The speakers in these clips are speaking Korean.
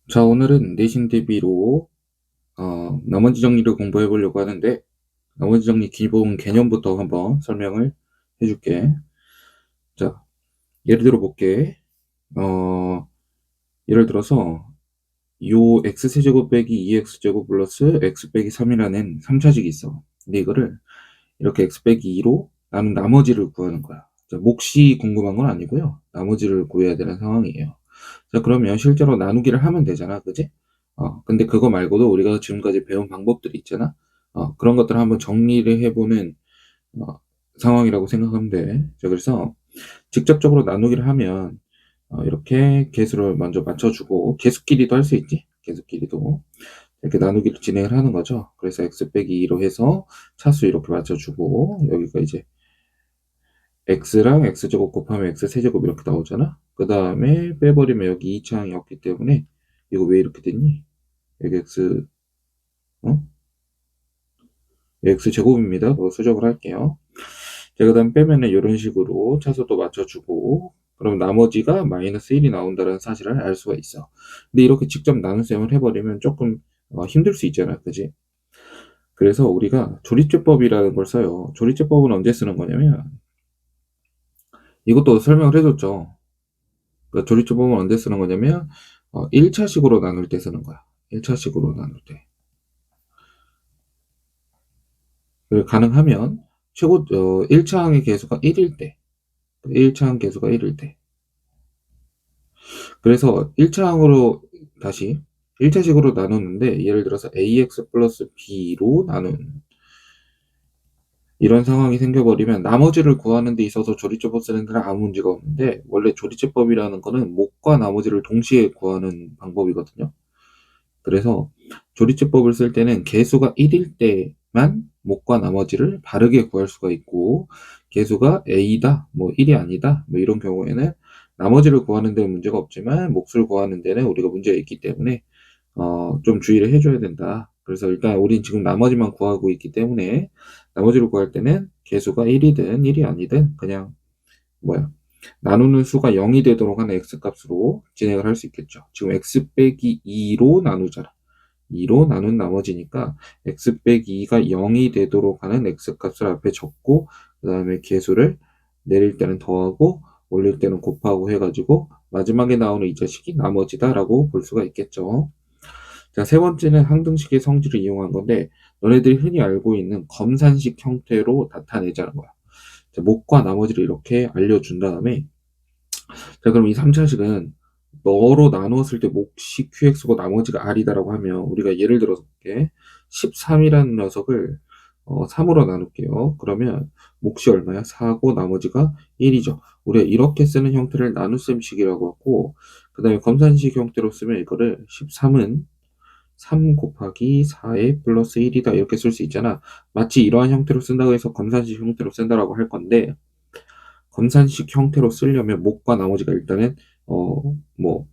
자, 오늘은 내신 대비로 나머지 정리를 공부해 보려고 하는데, 나머지 정리 기본 개념부터 한번 설명을 해줄게. 자, 예를 들어 볼게. 어, 예를 들어서 요 x세제곱 빼기 2x제곱 플러스 x 빼기 3이라는 3차식이 있어. 근데 이거를 이렇게 x 빼기 2로 나눈 나머지를 구하는 거야. 자, 몫이 궁금한 건 아니고요. 나머지를 구해야 되는 상황이에요. 자, 그러면 실제로 나누기를 하면 되잖아. 그지? 근데 그거 말고도 우리가 지금까지 배운 방법들이 있잖아. 그런 것들을 한번 정리를 해보는 어, 상황이라고 생각하면 돼. 자, 그래서 직접적으로 나누기를 하면 이렇게 개수를 먼저 맞춰주고 개수끼리도 할 수 있지. 개수끼리도 이렇게 나누기를 진행을 하는 거죠. 그래서 x 빼기 2로 해서 차수 이렇게 맞춰주고 여기가 이제 x랑 x제곱 곱하면 x세제곱 이렇게 나오잖아. 그 다음에 빼버리면 여기 2차항이 없기 때문에 이거 왜 이렇게 됐니? 여기 어? x제곱입니다. 수정을 할게요. 자, 그 다음 빼면은 이런 식으로 차수도 맞춰주고 그럼 나머지가 마이너스 1이 나온다는 사실을 알 수가 있어. 근데 이렇게 직접 나눗셈을 해버리면 조금 힘들 수 있잖아. 그지? 그래서 우리가 조리제법이라는 걸 써요. 조리제법은 언제 쓰는 거냐면 이것도 설명을 해줬죠. 그러니까 조리제법은 언제 쓰는 거냐면 1차식으로 나눌 때 쓰는 거야. 1차식으로 나눌 때. 가능하면 최고 1차항의 개수가 1일 때. 1차항 개수가 1일 때. 그래서 1차항으로 다시 1차식으로 나누는데 예를 들어서 ax 플러스 b로 나눈 이런 상황이 생겨버리면 나머지를 구하는 데 있어서 조리제법 쓰는 데는 아무 문제가 없는데 원래 조리제법이라는 거는 목과 나머지를 동시에 구하는 방법이거든요. 그래서 조리제법을 쓸 때는 개수가 1일 때만 목과 나머지를 바르게 구할 수가 있고 개수가 a다, 뭐 1이 아니다, 뭐 이런 경우에는 나머지를 구하는 데는 문제가 없지만 몫을 구하는 데는 우리가 문제가 있기 때문에 좀 주의를 해줘야 된다. 그래서 일단 우린 지금 나머지만 구하고 있기 때문에 나머지를 구할 때는 개수가 1이든 1이 아니든 그냥 뭐야 나누는 수가 0이 되도록 하는 x값으로 진행을 할 수 있겠죠. 지금 x 빼기 2로 나누잖아. 2로 나눈 나머지니까 x 빼기 2가 0이 되도록 하는 x값을 앞에 적고 그 다음에 개수를 내릴 때는 더하고 올릴 때는 곱하고 해가지고 마지막에 나오는 이 자식이 나머지다라고 볼 수가 있겠죠. 자, 세 번째는 항등식의 성질을 이용한 건데 너네들이 흔히 알고 있는 검산식 형태로 나타내자는 거야. 자, 목과 나머지를 이렇게 알려준 다음에 자, 그럼 이 3차식은 너로 나누었을 때 몫이 QX고 나머지가 R이다라고 하면 우리가 예를 들어서 볼게. 13이라는 녀석을 3으로 나눌게요. 그러면 몫이 얼마야? 4고 나머지가 1이죠. 우리가 이렇게 쓰는 형태를 나눗셈식이라고 하고 그 다음에 검산식 형태로 쓰면 이거를 13은 3 곱하기 4의 플러스 1이다 이렇게 쓸 수 있잖아. 마치 이러한 형태로 쓴다고 해서 검산식 형태로 쓴다라고 할 건데 검산식 형태로 쓰려면 목과 나머지가 일단은 뭐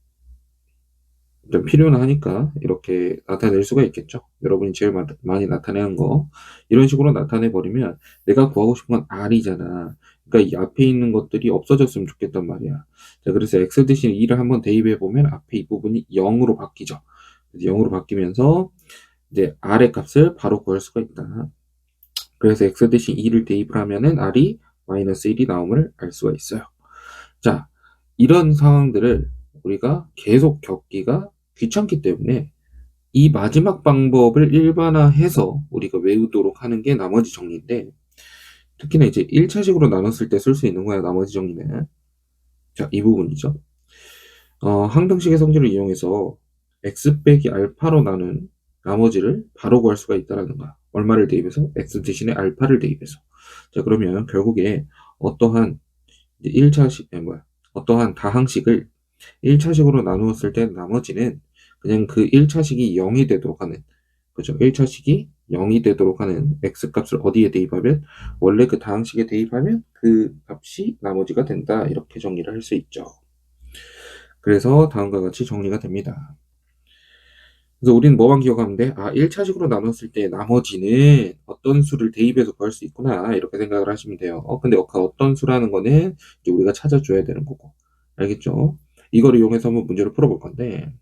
좀 필요는 하니까 이렇게 나타낼 수가 있겠죠. 여러분이 제일 많이 나타내는 거 이런 식으로 나타내 버리면 내가 구하고 싶은 건 R이잖아. 그러니까 이 앞에 있는 것들이 없어졌으면 좋겠단 말이야. 자, 그래서 X 대신 2를 한번 대입해 보면 앞에 이 부분이 0으로 바뀌죠. 그래서 0으로 바뀌면서 이제 R의 값을 바로 구할 수가 있다. 그래서 X 대신 2를 대입을 하면은 R이 마이너스 1이 나옴을 알 수가 있어요. 자, 이런 상황들을 우리가 계속 겪기가 귀찮기 때문에 이 마지막 방법을 일반화해서 우리가 외우도록 하는 게 나머지 정리인데 특히나 이제 1차식으로 나눴을 때 쓸 수 있는 거야, 나머지 정리는. 자, 이 부분이죠. 항등식의 성질을 이용해서 x 빼기 알파로 나눈 나머지를 바로 구할 수가 있다는 거야. 얼마를 대입해서? x 대신에 알파를 대입해서. 자, 그러면 결국에 어떠한 1차식, 어떠한 다항식을 1차식으로 나누었을 때 나머지는 그냥 그 1차식이 0이 되도록 하는, 그죠? 1차식이 0이 되도록 하는 x값을 어디에 대입하면 원래 그 다항식에 대입하면 그 값이 나머지가 된다. 이렇게 정리를 할 수 있죠. 그래서 다음과 같이 정리가 됩니다. 그래서 우리는 뭐만 기억하면 돼? 1차식으로 나눴을 때 나머지는 어떤 수를 대입해서 구할 수 있구나. 이렇게 생각을 하시면 돼요. 근데 그 어떤 수라는 거는 이제 우리가 찾아줘야 되는 거고. 알겠죠? 이걸 이용해서 한번 문제를 풀어볼 건데,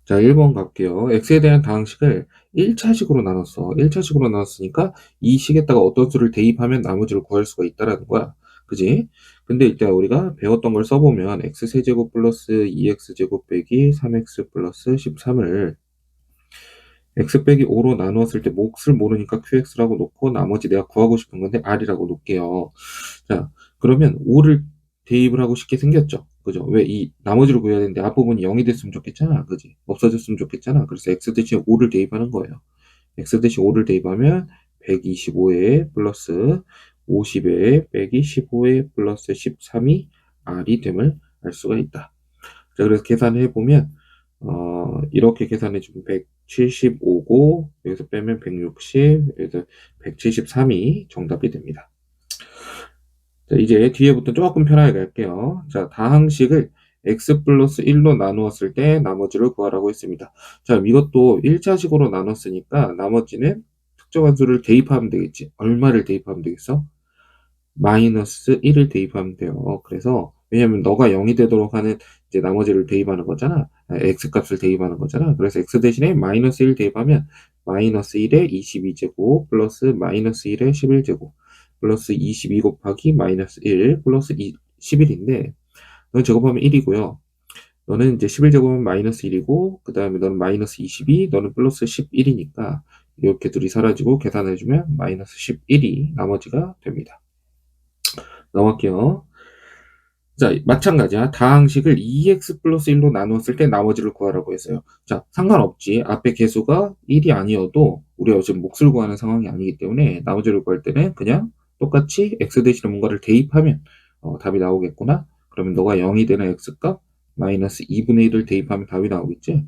자, 1번 갈게요. x에 대한 다항식을 1차식으로 나눴어. 1차식으로 나눴으니까 이 식에다가 어떤 수를 대입하면 나머지를 구할 수가 있다라는 거야. 그지? 근데 일단 우리가 배웠던 걸 써보면 x세제곱 플러스 2x제곱 빼기 3x 플러스 13을 x 빼기 5로 나누었을 때 몫을 모르니까 qx라고 놓고 나머지 내가 구하고 싶은 건데 r이라고 놓을게요. 자, 그러면 5를 대입을 하고 싶게 생겼죠. 그죠? 왜 이 나머지를 구해야 되는데 앞부분이 0이 됐으면 좋겠잖아. 그지? 없어졌으면 좋겠잖아. 그래서 x 대신 5를 대입하는 거예요. x 대신 5를 대입하면 125에 플러스 50에 빼기 15에 플러스 13이 r이 됨을 알 수가 있다. 자, 그래서 계산을 해보면 이렇게 계산해주면 175고 여기서 빼면 160, 여기서 173이 정답이 됩니다. 자, 이제 뒤에부터 조금 편하게 갈게요. 자, 다항식을 x 플러스 1로 나누었을 때 나머지를 구하라고 했습니다. 자, 이것도 1차식으로 나눴으니까 나머지는 특정한 수를 대입하면 되겠지. 얼마를 대입하면 되겠어? 마이너스 1을 대입하면 돼요. 그래서 왜냐면 너가 0이 되도록 하는 이제 나머지를 대입하는 거잖아. x 값을 대입하는 거잖아. 그래서 x 대신에 마이너스 1 대입하면 마이너스 1에 22제곱 플러스 마이너스 1에 11제곱 플러스 22 곱하기 마이너스 1 플러스 11인데 너는 제곱하면 1이고요. 너는 이제 11제곱은 마이너스 1이고 그 다음에 너는 마이너스 22, 너는 플러스 11이니까 이렇게 둘이 사라지고 계산해주면 마이너스 11이 나머지가 됩니다. 넘어갈게요. 자, 마찬가지야. 다항식을 2x 플러스 1로 나누었을 때 나머지를 구하라고 했어요. 자, 상관없지. 앞에 개수가 1이 아니어도 우리가 지금 몫을 구하는 상황이 아니기 때문에 나머지를 구할 때는 그냥 똑같이 x 대신에 뭔가를 대입하면 답이 나오겠구나. 그러면 너가 0이 되는 x값 마이너스 2분의 1을 대입하면 답이 나오겠지.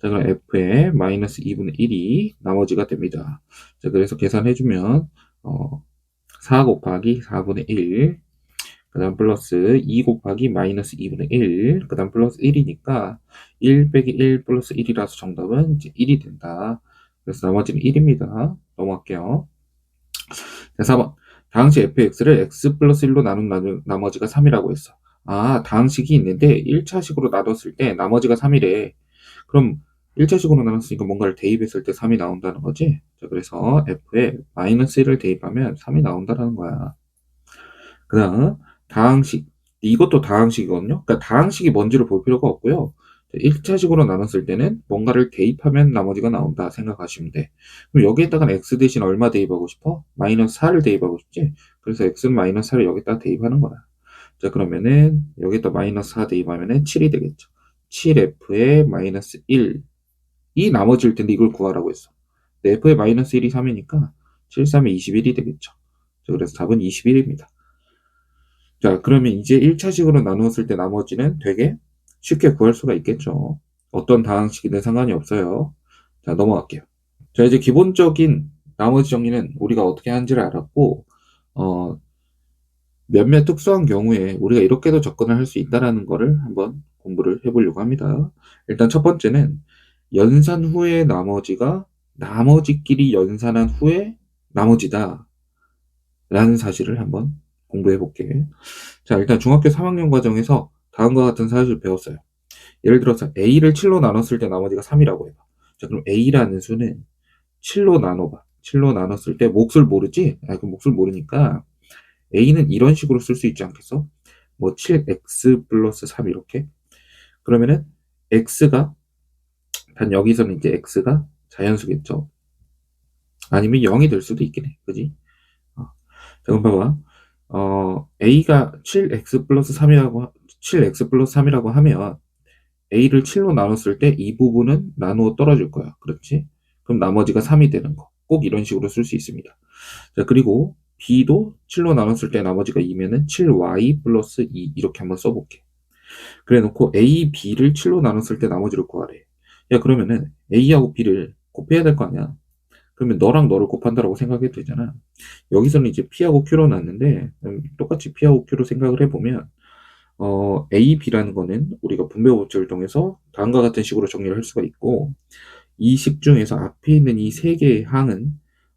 자, 그럼 f의 마이너스 2분의 1이 나머지가 됩니다. 자, 그래서 계산해주면 4 곱하기 4분의 1, 그 다음 플러스 2 곱하기 마이너스 2분의 1, 그 다음 플러스 1이니까 1 빼기 1 플러스 1이라서 정답은 이제 1이 된다. 그래서 나머지는 1입니다. 넘어갈게요. 자, 4번. 다항식 fx를 x 플러스 1로 나눈 나머지가 3이라고 했어. 아, 다항식이 있는데 1차식으로 나눴을 때 나머지가 3이래. 그럼 1차식으로 나눴으니까 뭔가를 대입했을 때 3이 나온다는 거지. 자, 그래서 f에 마이너스 1을 대입하면 3이 나온다는 거야. 그 다음 다항식, 이것도 다항식이거든요. 그러니까 다항식이 뭔지를 볼 필요가 없고요. 1차식으로 나눴을 때는 뭔가를 대입하면 나머지가 나온다 생각하시면 돼. 그럼 여기에다가 x 대신 얼마 대입하고 싶어? 마이너스 4를 대입하고 싶지? 그래서 x는 마이너스 4를 여기다 대입하는 거야. 자, 그러면은 여기다 마이너스 4 대입하면은 7이 되겠죠. 7f에 마이너스 1이 나머지일 텐데 이걸 구하라고 했어. f의 마이너스 1이 3이니까 7, 3에 21이 되겠죠. 자, 그래서 답은 21입니다. 자, 그러면 이제 1차식으로 나누었을 때 나머지는 되게 쉽게 구할 수가 있겠죠. 어떤 다항식이든 상관이 없어요. 자, 넘어갈게요. 자, 이제 기본적인 나머지 정리는 우리가 어떻게 하는지를 알았고, 어, 몇몇 특수한 경우에 우리가 이렇게도 접근을 할 수 있다라는 거를 한번 공부를 해보려고 합니다. 일단 첫 번째는 연산 후의 나머지가 나머지끼리 연산한 후에 나머지다 라는 사실을 한번 공부해 볼게. 자, 일단 중학교 3학년 과정에서 다음과 같은 사실을 배웠어요. 예를 들어서 A를 7로 나눴을 때 나머지가 3이라고 해봐. 자, 그럼 A라는 수는 7로 나눠봐. 7로 나눴을 때 몫을 모르지? 아, 그 몫을 모르니까 A는 이런 식으로 쓸 수 있지 않겠어? 뭐 7x 플러스 3 이렇게. 그러면은 x가, 단 여기서는 이제 x가 자연수겠죠. 아니면 0이 될 수도 있긴 해. 그지? 자, 그럼 봐봐. A가 7x 플러스 3이라고, 7x 플러스 3이라고 하면 A를 7로 나눴을 때 이 부분은 나누어 떨어질 거야. 그렇지? 그럼 나머지가 3이 되는 거. 꼭 이런 식으로 쓸 수 있습니다. 자, 그리고 B도 7로 나눴을 때 나머지가 2면은 7y 플러스 2 이렇게 한번 써볼게. 그래 놓고 A, B를 7로 나눴을 때 나머지를 구하래. 야, 그러면은 A하고 B를 곱해야 될 거 아니야? 그러면 너랑 너를 곱한다라고 생각해도 되잖아. 여기서는 이제 P하고 Q로 났는데 똑같이 P하고 Q로 생각을 해보면 A, B라는 거는 우리가 분배 법칙을 통해서 다음과 같은 식으로 정리를 할 수가 있고 이 식 중에서 앞에 있는 이 세 개의 항은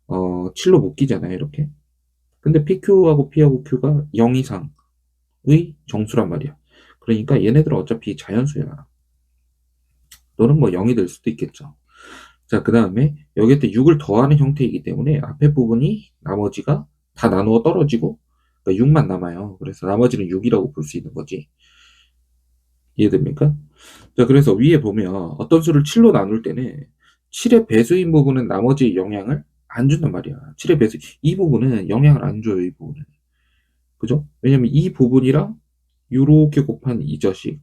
7로 묶이잖아요. 이렇게. 근데 PQ하고 P하고 Q가 0 이상의 정수란 말이야. 그러니까 얘네들은 어차피 자연수야. 또는 뭐 0이 될 수도 있겠죠. 자, 그 다음에 여기에 6을 더하는 형태이기 때문에 앞에 부분이 나머지가 다 나누어 떨어지고 그러니까 6만 남아요. 그래서 나머지는 6이라고 볼 수 있는 거지. 이해됩니까? 자, 그래서 위에 보면 어떤 수를 7로 나눌 때는 7의 배수인 부분은 나머지 영향을 안 준단 말이야. 7의 배수, 이 부분은 영향을 안 줘요, 이 부분은. 그죠? 왜냐면 이 부분이랑 요렇게 곱한 이 자식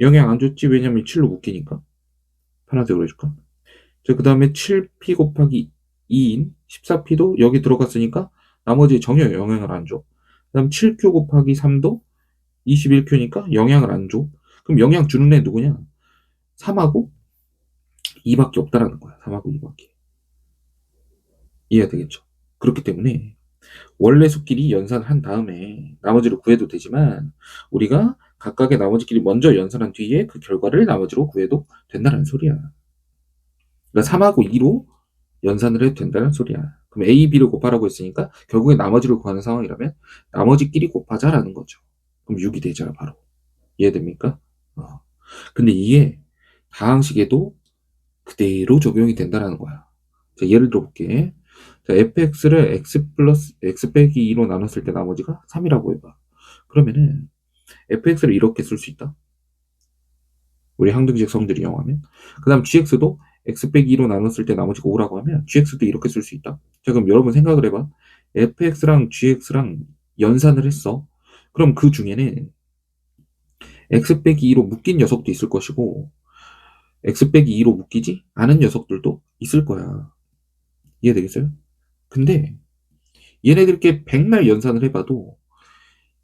영향 안 줬지. 왜냐면 7로 묶이니까. 파란색으로 해줄까? 자, 그 다음에 7p 곱하기 2인 14p도 여기 들어갔으니까 나머지 전혀 영향을 안 줘. 그 다음 7q 곱하기 3도 21q니까 영향을 안 줘. 그럼 영향 주는 애 누구냐? 3하고 2밖에 없다라는 거야. 3하고 2밖에. 이해가 되겠죠? 그렇기 때문에 원래 수끼리 연산한 다음에 나머지를 구해도 되지만 우리가 각각의 나머지끼리 먼저 연산한 뒤에 그 결과를 나머지로 구해도 된다는 소리야. 그러니까 3하고 2로 연산을 해도 된다는 소리야. 그럼 A, B를 곱하라고 했으니까 결국에 나머지를 구하는 상황이라면 나머지끼리 곱하자라는 거죠. 그럼 6이 되잖아, 바로. 이해됩니까? 근데 이게 다항식에도 그대로 적용이 된다는 거야. 자, 예를 들어볼게. 자, fx를 x 플러스 x 빼기 2로 나눴을 때 나머지가 3이라고 해봐. 그러면은 fx를 이렇게 쓸 수 있다. 우리 항등식 성질이 0하면. 그 다음 gx도 x 빼기 2로 나눴을 때 나머지가 5라고 하면 gx도 이렇게 쓸 수 있다. 자, 그럼 여러분 생각을 해봐. fx랑 gx랑 연산을 했어. 그럼 그 중에는 x 빼기 2로 묶인 녀석도 있을 것이고 x 빼기 2로 묶이지 않은 녀석들도 있을 거야. 이해되겠어요? 근데 얘네들께 백날 연산을 해봐도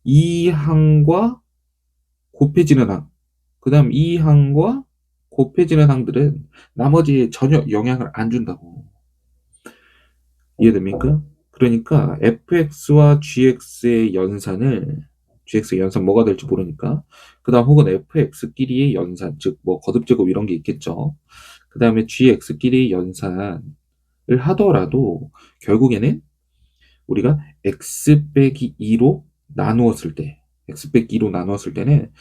이 항과 곱해지는 항, 그 다음 이 항과 곱해지는 항들은 나머지에 전혀 영향을 안 준다고. 이해됩니까? 그러니까 fx와 gx의 연산을 gx의 연산 뭐가 될지 모르니까 그 다음 혹은 fx끼리의 연산, 즉 뭐 거듭제곱 이런 게 있겠죠. 그 다음에 gx끼리의 연산을 하더라도 결국에는 우리가 x 빼기 2로 나누었을 때 x 빼기 2로 나누었을 때는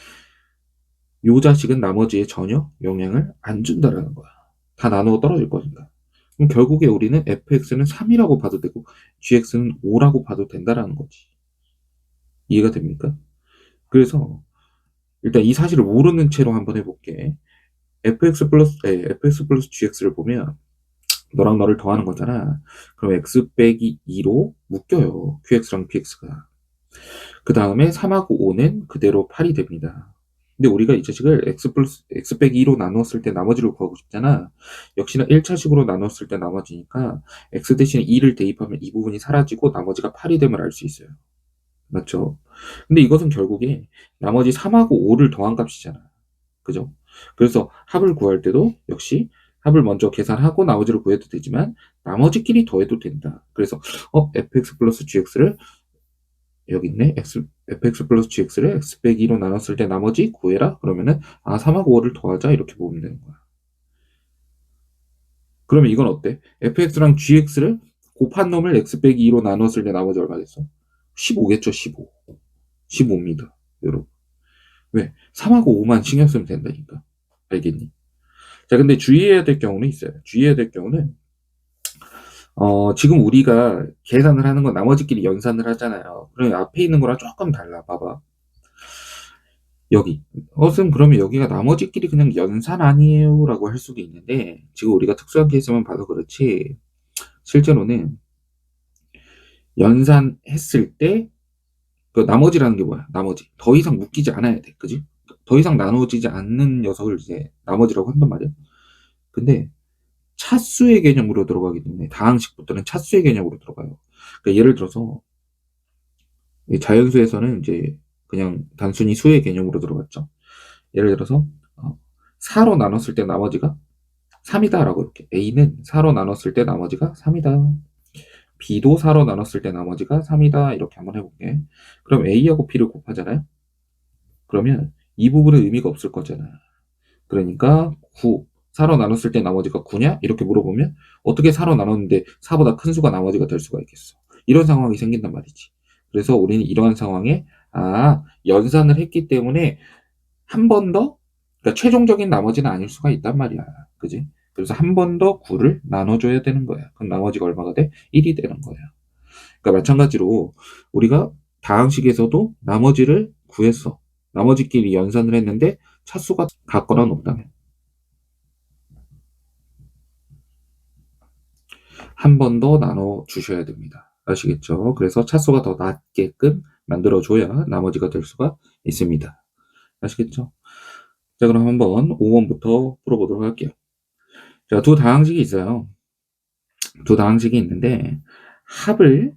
요 자식은 나머지에 전혀 영향을 안 준다라는 거야. 다 나누어 떨어질 거니까. 그럼 결국에 우리는 fx는 3이라고 봐도 되고 gx는 5라고 봐도 된다라는 거지. 이해가 됩니까? 그래서 일단 이 사실을 모르는 채로 한번 해볼게. fx 플러스 gx를 보면 너랑 너를 더하는 거잖아. 그럼 x 빼기 2로 묶여요. qx랑 px가. 그 다음에 3하고 5는 그대로 8이 됩니다. 근데 우리가 이 자식을 x 빼기 2로 나누었을 때 나머지를 구하고 싶잖아. 역시나 1차식으로 나눴을 때 나머지니까 x 대신 2를 대입하면 이 부분이 사라지고 나머지가 8이 됨을 알 수 있어요. 맞죠? 근데 이것은 결국에 나머지 3하고 5를 더한 값이잖아. 그죠? 그래서 합을 구할 때도 역시 합을 먼저 계산하고 나머지를 구해도 되지만 나머지끼리 더해도 된다. 그래서 fx 플러스 gx를 여기 있네. fx 플러스 gx를 x 빼기 2로 나눴을 때 나머지 구해라. 그러면은 3하고 5를 더하자 이렇게 보면 되는 거야. 그러면 이건 어때? fx랑 gx를 곱한 놈을 x 빼기 2로 나눴을 때 나머지 얼마 됐어? 15겠죠. 15. 15입니다. 여러분. 왜? 3하고 5만 신경 쓰면 된다니까. 알겠니? 자, 근데 주의해야 될 경우는 있어요. 주의해야 될 경우는 지금 우리가 계산을 하는 건 나머지끼리 연산을 하잖아요. 그럼 앞에 있는 거랑 조금 달라. 봐봐. 여기. 쌤, 그러면 여기가 나머지끼리 그냥 연산 아니에요? 라고 할 수도 있는데, 지금 우리가 특수한 케이스만 봐서 그렇지, 실제로는 연산했을 때, 그 나머지라는 게 뭐야? 나머지. 더 이상 묶이지 않아야 돼. 그지? 더 이상 나눠지지 않는 녀석을 이제 나머지라고 한단 말이야. 근데 차수의 개념으로 들어가기 때문에 다항식부터는 차수의 개념으로 들어가요. 그러니까 예를 들어서 자연수에서는 이제 그냥 단순히 수의 개념으로 들어갔죠. 예를 들어서 4로 나눴을 때 나머지가 3이다 라고 이렇게 A는 4로 나눴을 때 나머지가 3이다. B도 4로 나눴을 때 나머지가 3이다. 이렇게 한번 해볼게. 그럼 A하고 B를 곱하잖아요. 그러면 이 부분은 의미가 없을 거잖아. 그러니까 9. 4로 나눴을 때 나머지가 9냐? 이렇게 물어보면 어떻게 4로 나눴는데 4보다 큰 수가 나머지가 될 수가 있겠어. 이런 상황이 생긴단 말이지. 그래서 우리는 이러한 상황에 연산을 했기 때문에 한 번 더, 그러니까 최종적인 나머지는 아닐 수가 있단 말이야. 그지? 그래서 한 번 더 9를 나눠줘야 되는 거야. 그럼 나머지가 얼마가 돼? 1이 되는 거야. 그러니까 마찬가지로 우리가 다항식에서도 나머지를 구했어. 나머지끼리 연산을 했는데 차수가 같거나 높다면 한 번 더 나눠 주셔야 됩니다. 아시겠죠? 그래서 차수가 더 낮게끔 만들어줘야 나머지가 될 수가 있습니다. 아시겠죠? 자, 그럼 한번 5번부터 풀어보도록 할게요. 자, 두 다항식이 있어요. 두 다항식이 있는데 합을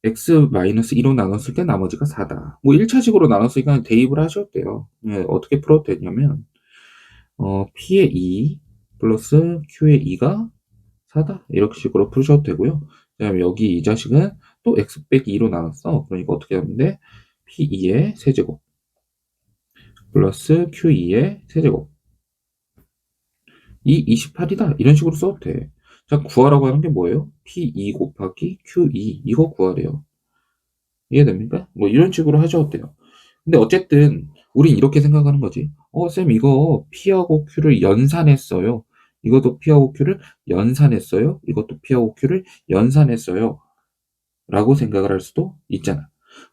x-2로 나눴을 때 나머지가 4다. 뭐 1차식으로 나눴으니까 대입을 하셔도 돼요. 네, 어떻게 풀어도 되냐면 P의 2 플러스 Q의 2가 4다. 이렇게 식으로 풀으셔도 되고요. 그다음에 여기 이 자식은 또 x 빼기 2로 나눴어. 그러니까 어떻게 하면 돼? P2의 세제곱 플러스 Q2의 세제곱 이 28이다. 이런 식으로 써도 돼. 자, 구하라고 하는 게 뭐예요? P2 곱하기 Q2 이거 구하래요. 이해됩니까? 뭐 이런 식으로 하셔도 돼요. 근데 어쨌든 우린 이렇게 생각하는 거지. 쌤 이거 P하고 Q를 연산했어요. 이것도 P하고 Q를 연산했어요. 이것도 P하고 Q를 연산했어요. 라고 생각을 할 수도 있잖아.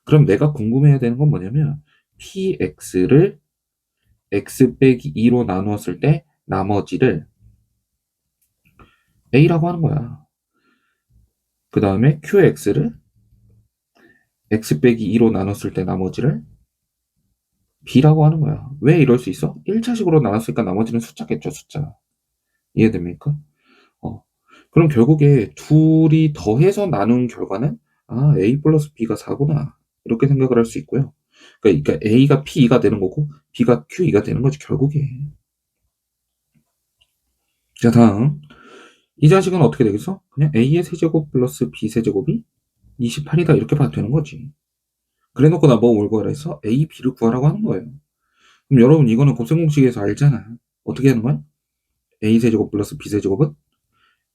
그럼 내가 궁금해야 되는 건 뭐냐면 PX를 X 빼기 2로 나누었을 때 나머지를 A라고 하는 거야. 그 다음에 QX를 X 빼기 2로 나눴을 때 나머지를 B라고 하는 거야. 왜 이럴 수 있어? 1차식으로 나눴으니까 나머지는 숫자겠죠, 숫자. 이해됩니까? 어. 그럼 결국에 둘이 더해서 나눈 결과는 A 플러스 B가 4구나. 이렇게 생각을 할 수 있고요. 그러니까 A가 P2가 되는 거고 B가 Q2가 되는 거지, 결국에. 자, 다음. 이 자식은 어떻게 되겠어? 그냥 A의 세제곱 플러스 B 세제곱이 28이다. 이렇게 봐도 되는 거지. 그래 놓고 나 뭐 뭘 구하라 했어? A, B를 구하라고 하는 거예요. 그럼 여러분 이거는 곱셈 공식에서 알잖아. 어떻게 하는 거야? A 세제곱 플러스 B 세제곱은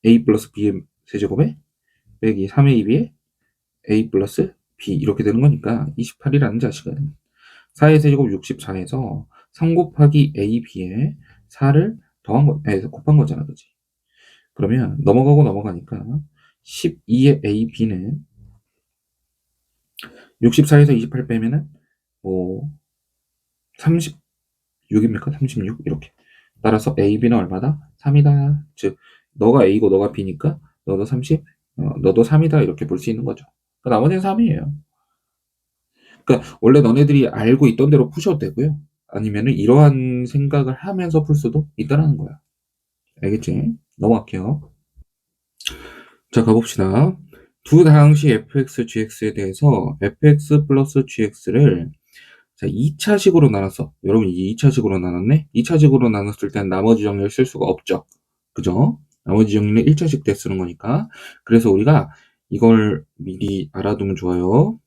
A 플러스 B의 세제곱에 빼기 3AB에 A 플러스 B 이렇게 되는 거니까 28이라는 자식은 4의 세제곱 64에서 3 곱하기 AB에 4를 더한 거, 곱한 거잖아. 그지? 그러면 넘어가고 넘어가니까 12의 AB는 64에서 28 빼면은 뭐 36입니까? 36 이렇게. 따라서 AB는 얼마다? 3이다. 즉 너가 A고 너가 B니까 너도 30, 너도 3이다. 이렇게 볼 수 있는 거죠. 나머지는 3이에요. 그러니까 원래 너네들이 알고 있던 대로 푸셔도 되고요. 아니면은 이러한 생각을 하면서 풀 수도 있다라는 거야. 알겠지? 넘어갈게요. 자, 가봅시다. 두 다항식 fx, gx에 대해서 fx 플러스 gx를 자, 2차식으로 나눴어. 여러분, 이게 2차식으로 나눴네? 2차식으로 나눴을 땐 나머지 정리를 쓸 수가 없죠. 그죠? 나머지 정리는 1차식 때 쓰는 거니까. 그래서 우리가 이걸 미리 알아두면 좋아요.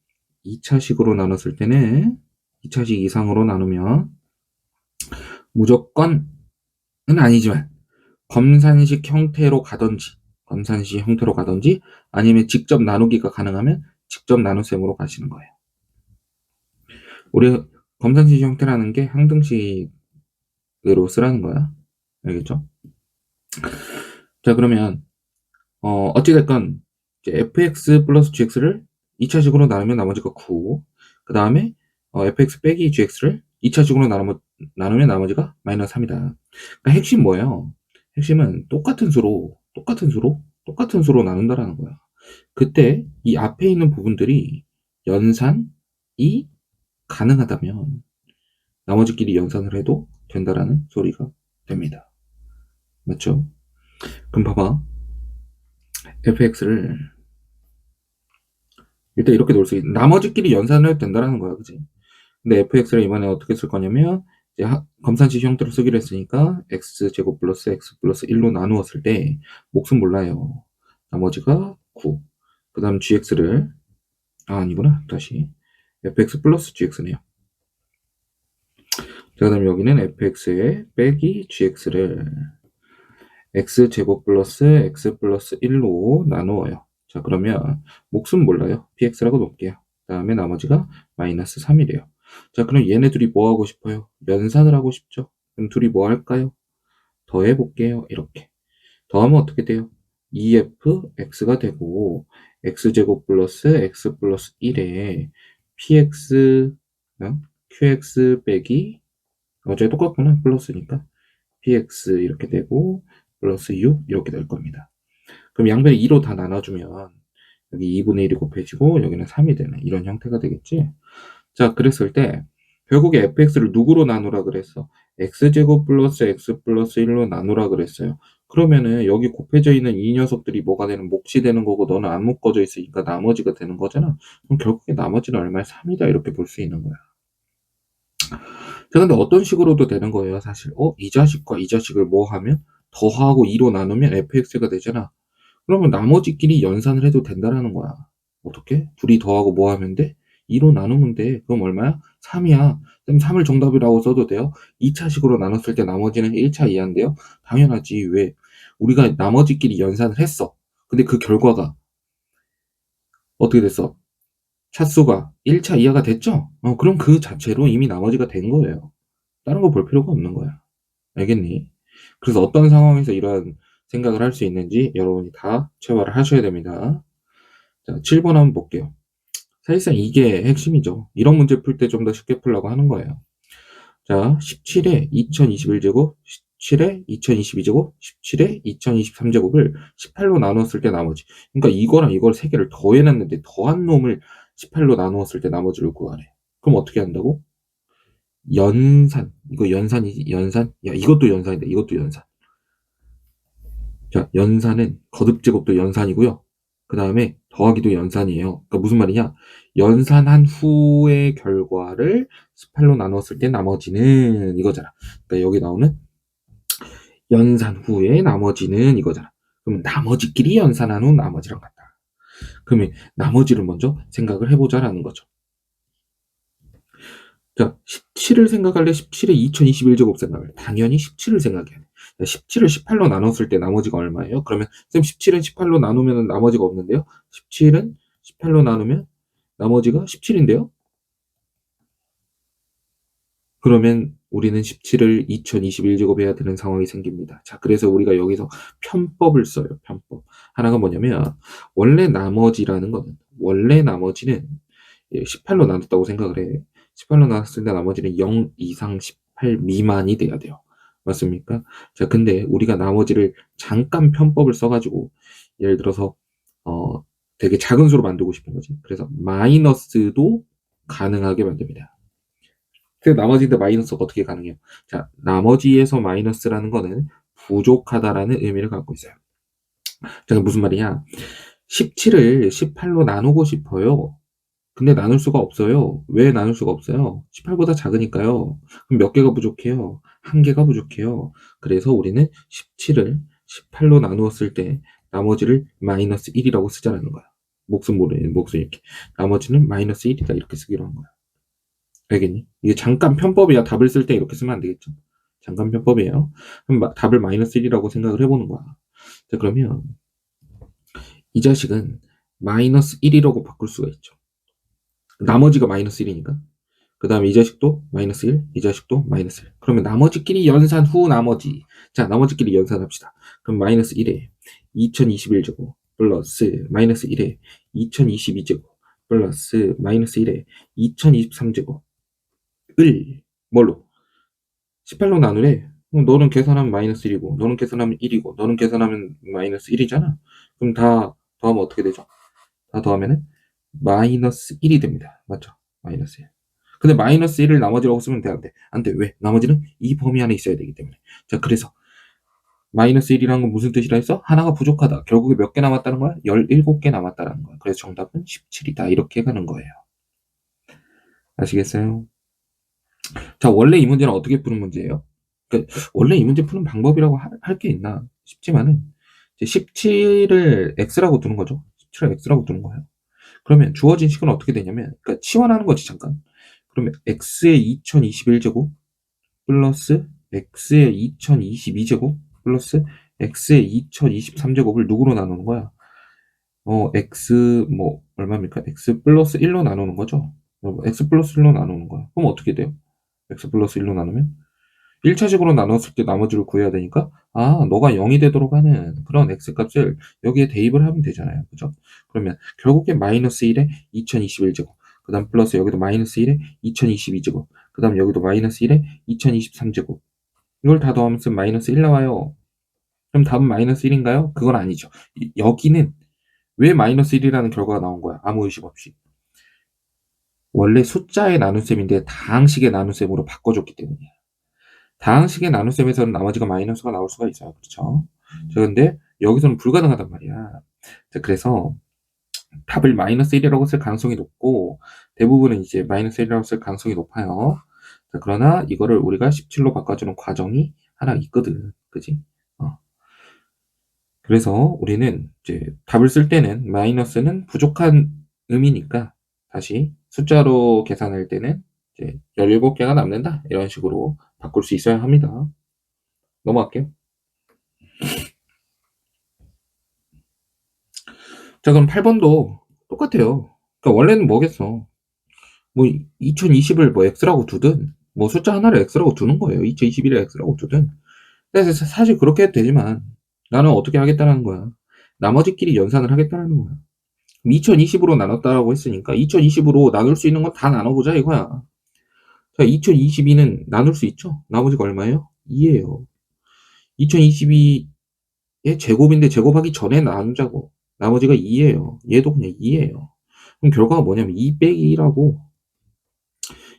2차식으로 나눴을 때는 2차식 이상으로 나누면 무조건은 아니지만 검산식 형태로 가든지 아니면 직접 나누기가 가능하면 직접 나눗셈으로 가시는 거예요. 우리 검산식 형태라는 게 항등식으로 쓰라는 거야. 알겠죠? 자, 그러면 어찌됐건 이제 fx 플러스 gx를 2차식으로 나누면 나머지가 9. 그 다음에 fx 빼기 gx를 2차식으로 나누면 나머지가 마이너스 3이다. 그러니까 핵심 뭐예요? 핵심은 똑같은 수로 나눈다라는 거야. 그때 이 앞에 있는 부분들이 연산이 가능하다면 나머지끼리 연산을 해도 된다라는 소리가 됩니다. 맞죠? 그럼 봐봐. fx를 일단 이렇게 놓을 수 있는 나머지끼리 연산을 해도 된다라는 거야. 그치? 근데 fx를 이번에 어떻게 쓸 거냐면 이제 검산식 형태로 쓰기로 했으니까 x제곱 플러스 x 플러스 1로 나누었을 때 몫은 몰라요. 나머지가 9. 그 다음 gx를 아니구나. 다시 fx 플러스 gx네요. 자, 그 다음 여기는 fx에 빼기 gx를 x제곱 플러스 x 플러스 1로 나누어요. 자, 그러면 몫은 몰라요. px라고 놓을게요. 그 다음에 나머지가 마이너스 3이래요. 자, 그럼 얘네 둘이 뭐 하고 싶어요? 연산을 하고 싶죠? 그럼 둘이 뭐 할까요? 더해볼게요. 이렇게. 더하면 어떻게 돼요? 2fx가 되고 x제곱 플러스 x 플러스 1에 px qx 빼기 어제 똑같구나. 플러스니까 px 이렇게 되고 플러스 6 이렇게 될 겁니다. 그럼 양변을 2로 다 나눠주면 여기 2분의 1이 곱해지고 여기는 3이 되는 이런 형태가 되겠지. 자, 그랬을 때 결국에 fx를 누구로 나누라 그랬어? x제곱 플러스 x 플러스 1로 나누라 그랬어요. 그러면은 여기 곱해져 있는 이 녀석들이 뭐가 되는 몫이 되는 거고 너는 안 묶어져 있으니까 나머지가 되는 거잖아. 그럼 결국에 나머지는 얼마야? 3이다 이렇게 볼 수 있는 거야. 자, 근데 어떤 식으로도 되는 거예요, 사실. 이 자식과 이 자식을 뭐 하면? 더하고 2로 나누면 fx가 되잖아. 그러면 나머지끼리 연산을 해도 된다라는 거야. 어떻게? 둘이 더하고 뭐 하면 돼? 2로 나누면 돼. 그럼 얼마야? 3이야. 그럼 3을 정답이라고 써도 돼요? 2차식으로 나눴을 때 나머지는 1차 이하인데요? 당연하지. 왜? 우리가 나머지끼리 연산을 했어. 근데 그 결과가 어떻게 됐어? 차수가 1차 이하가 됐죠? 그럼 그 자체로 이미 나머지가 된 거예요. 다른 거 볼 필요가 없는 거야. 알겠니? 그래서 어떤 상황에서 이러한 생각을 할 수 있는지 여러분이 다 체화를 하셔야 됩니다. 자, 7번 한번 볼게요. 사실상 이게 핵심이죠. 이런 문제 풀 때 좀 더 쉽게 풀려고 하는 거예요. 자, 17에 2021제곱, 17에 2022제곱, 17에 2023제곱을 18로 나눴을 때 나머지. 그러니까 이거랑 이걸 세 개를 더해놨는데 더한 놈을 18로 나누었을 때 나머지를 구하래. 그럼 어떻게 한다고? 연산. 이거 연산이지? 연산? 야, 이것도 연산이다. 이것도 연산. 자, 연산은 거듭제곱도 연산이고요. 그 다음에 더하기도 연산이에요. 그러니까 무슨 말이냐? 연산한 후의 결과를 18로 나눴을 때 나머지는 이거잖아. 그러니까 여기 나오는 연산 후에 나머지는 이거잖아. 그럼 나머지끼리 연산한 후 나머지랑 같다. 그러면 나머지를 먼저 생각을 해보자라는 거죠. 자, 17을 생각할래? 17에 2021제곱 생각할래? 당연히 17을 생각해야 돼. 17을 18로 나눴을 때 나머지가 얼마예요? 그러면 쌤 17은 18로 나누면 나머지가 없는데요? 17은 18로 나누면 나머지가 17인데요? 그러면 우리는 17을 2021제곱 해야 되는 상황이 생깁니다. 자, 그래서 우리가 여기서 편법을 써요. 편법. 하나가 뭐냐면 원래 나머지는 18로 나눴다고 생각을 해. 18로 나눴을 때 나머지는 0 이상 18 미만이 돼야 돼요. 맞습니까? 자, 근데 우리가 나머지를 잠깐 편법을 써가지고 예를 들어서 되게 작은 수로 만들고 싶은 거지. 그래서 마이너스도 가능하게 만듭니다. 그 나머지인데 마이너스가 어떻게 가능해요? 자, 나머지에서 마이너스라는 거는 부족하다라는 의미를 갖고 있어요. 자, 무슨 말이냐? 17을 18로 나누고 싶어요. 근데 나눌 수가 없어요. 왜 나눌 수가 없어요? 18보다 작으니까요. 그럼 몇 개가 부족해요? 한 개가 부족해요. 그래서 우리는 17을 18로 나누었을 때 나머지를 마이너스 1이라고 쓰자는 거야. 목숨 모르는 목숨 이렇게. 나머지는 마이너스 1이다 이렇게 쓰기로 한 거야. 알겠니? 이게 잠깐 편법이야. 답을 쓸 때 이렇게 쓰면 안 되겠죠. 잠깐 편법이에요. 그럼 답을 마이너스 1이라고 생각을 해보는 거야. 자, 그러면 이 자식은 마이너스 1이라고 바꿀 수가 있죠. 나머지가 마이너스 1이니까. 그 다음에 이 자식도 마이너스 1, 이 자식도 마이너스 1. 그러면 나머지끼리 연산 후 나머지. 자, 나머지끼리 연산합시다. 그럼 마이너스 1에 2021제곱 플러스 마이너스 1에 2022제곱 플러스 마이너스 1에 2023제곱 을 뭘로? 18로 나누래. 그럼 너는 계산하면 마이너스 1이고 너는 계산하면 1이고 너는 계산하면 마이너스 1이잖아. 그럼 다 더하면 어떻게 되죠? 다 더하면은 마이너스 1이 됩니다. 맞죠? 마이너스 1. 근데 마이너스 1을 나머지라고 쓰면 돼, 안 돼? 안 돼. 왜? 나머지는 이 범위 안에 있어야 되기 때문에. 자, 그래서 마이너스 1이라는 건 무슨 뜻이라 했어? 하나가 부족하다. 결국에 몇 개 남았다는 거야? 17개 남았다는 거야. 그래서 정답은 17이다. 이렇게 가는 거예요. 아시겠어요? 자, 원래 이 문제는 어떻게 푸는 문제예요? 그러니까 원래 이 문제 푸는 방법이라고 할 게 있나 싶지만은 17을 x라고 두는 거죠. 17을 x라고 두는 거예요. 그러면 주어진 식은 어떻게 되냐면 그러니까 치환하는 거지 잠깐. 그러면 x의 2021제곱 플러스 x의 2022제곱 플러스 x의 2023제곱을 누구로 나누는 거야? x 뭐 얼마입니까? x 플러스 1로 나누는 거죠. x 플러스 1로 나누는 거야. 그럼 어떻게 돼요? x 플러스 1로 나누면 1차식으로 나눴을 때 나머지를 구해야 되니까 너가 0이 되도록 하는 그런 x값을 여기에 대입을 하면 되잖아요. 그죠? 그러면 결국에 마이너스 1에 2021제곱, 그 다음 플러스 여기도 마이너스 1에 2022제곱, 그 다음 여기도 마이너스 1에 2023제곱. 이걸 다 더하면 마이너스 1 나와요. 그럼 답은 마이너스 1인가요? 그건 아니죠. 여기는 왜 마이너스 1이라는 결과가 나온 거야? 아무 의심 없이. 원래 숫자의 나눗셈인데 다항식의 나눗셈으로 바꿔줬기 때문이야. 다항식의 나눗셈에서는 나머지가 마이너스가 나올 수가 있어요. 그렇죠? 자, 근데 여기서는 불가능하단 말이야. 자, 그래서 답을 마이너스 1이라고 쓸 가능성이 높고 대부분은 이제 마이너스 1이라고 쓸 가능성이 높아요. 자, 그러나 이거를 우리가 17로 바꿔주는 과정이 하나 있거든. 그지? 그래서 우리는 이제 답을 쓸 때는 마이너스는 부족한 의미니까 다시 숫자로 계산할 때는 이제 17개가 남는다. 이런 식으로 바꿀 수 있어야 합니다. 넘어갈게요. 자, 그럼 8번도 똑같아요. 그러니까 원래는 뭐겠어. 뭐 2020을 뭐 x라고 두든 뭐 숫자 하나를 x라고 두는 거예요. 2021을 x라고 두든. 근데 사실 그렇게 해도 되지만 나는 어떻게 하겠다는 거야. 나머지끼리 연산을 하겠다는 거야. 2020으로 나눴다라고 했으니까 2020으로 나눌 수 있는 건 다 나눠보자 이거야. 자, 2022는 나눌 수 있죠? 나머지가 얼마예요? 2예요. 2022의 제곱인데 제곱하기 전에 나누자고. 나머지가 2예요. 얘도 그냥 2예요. 그럼 결과가 뭐냐면 2 빼기 1하고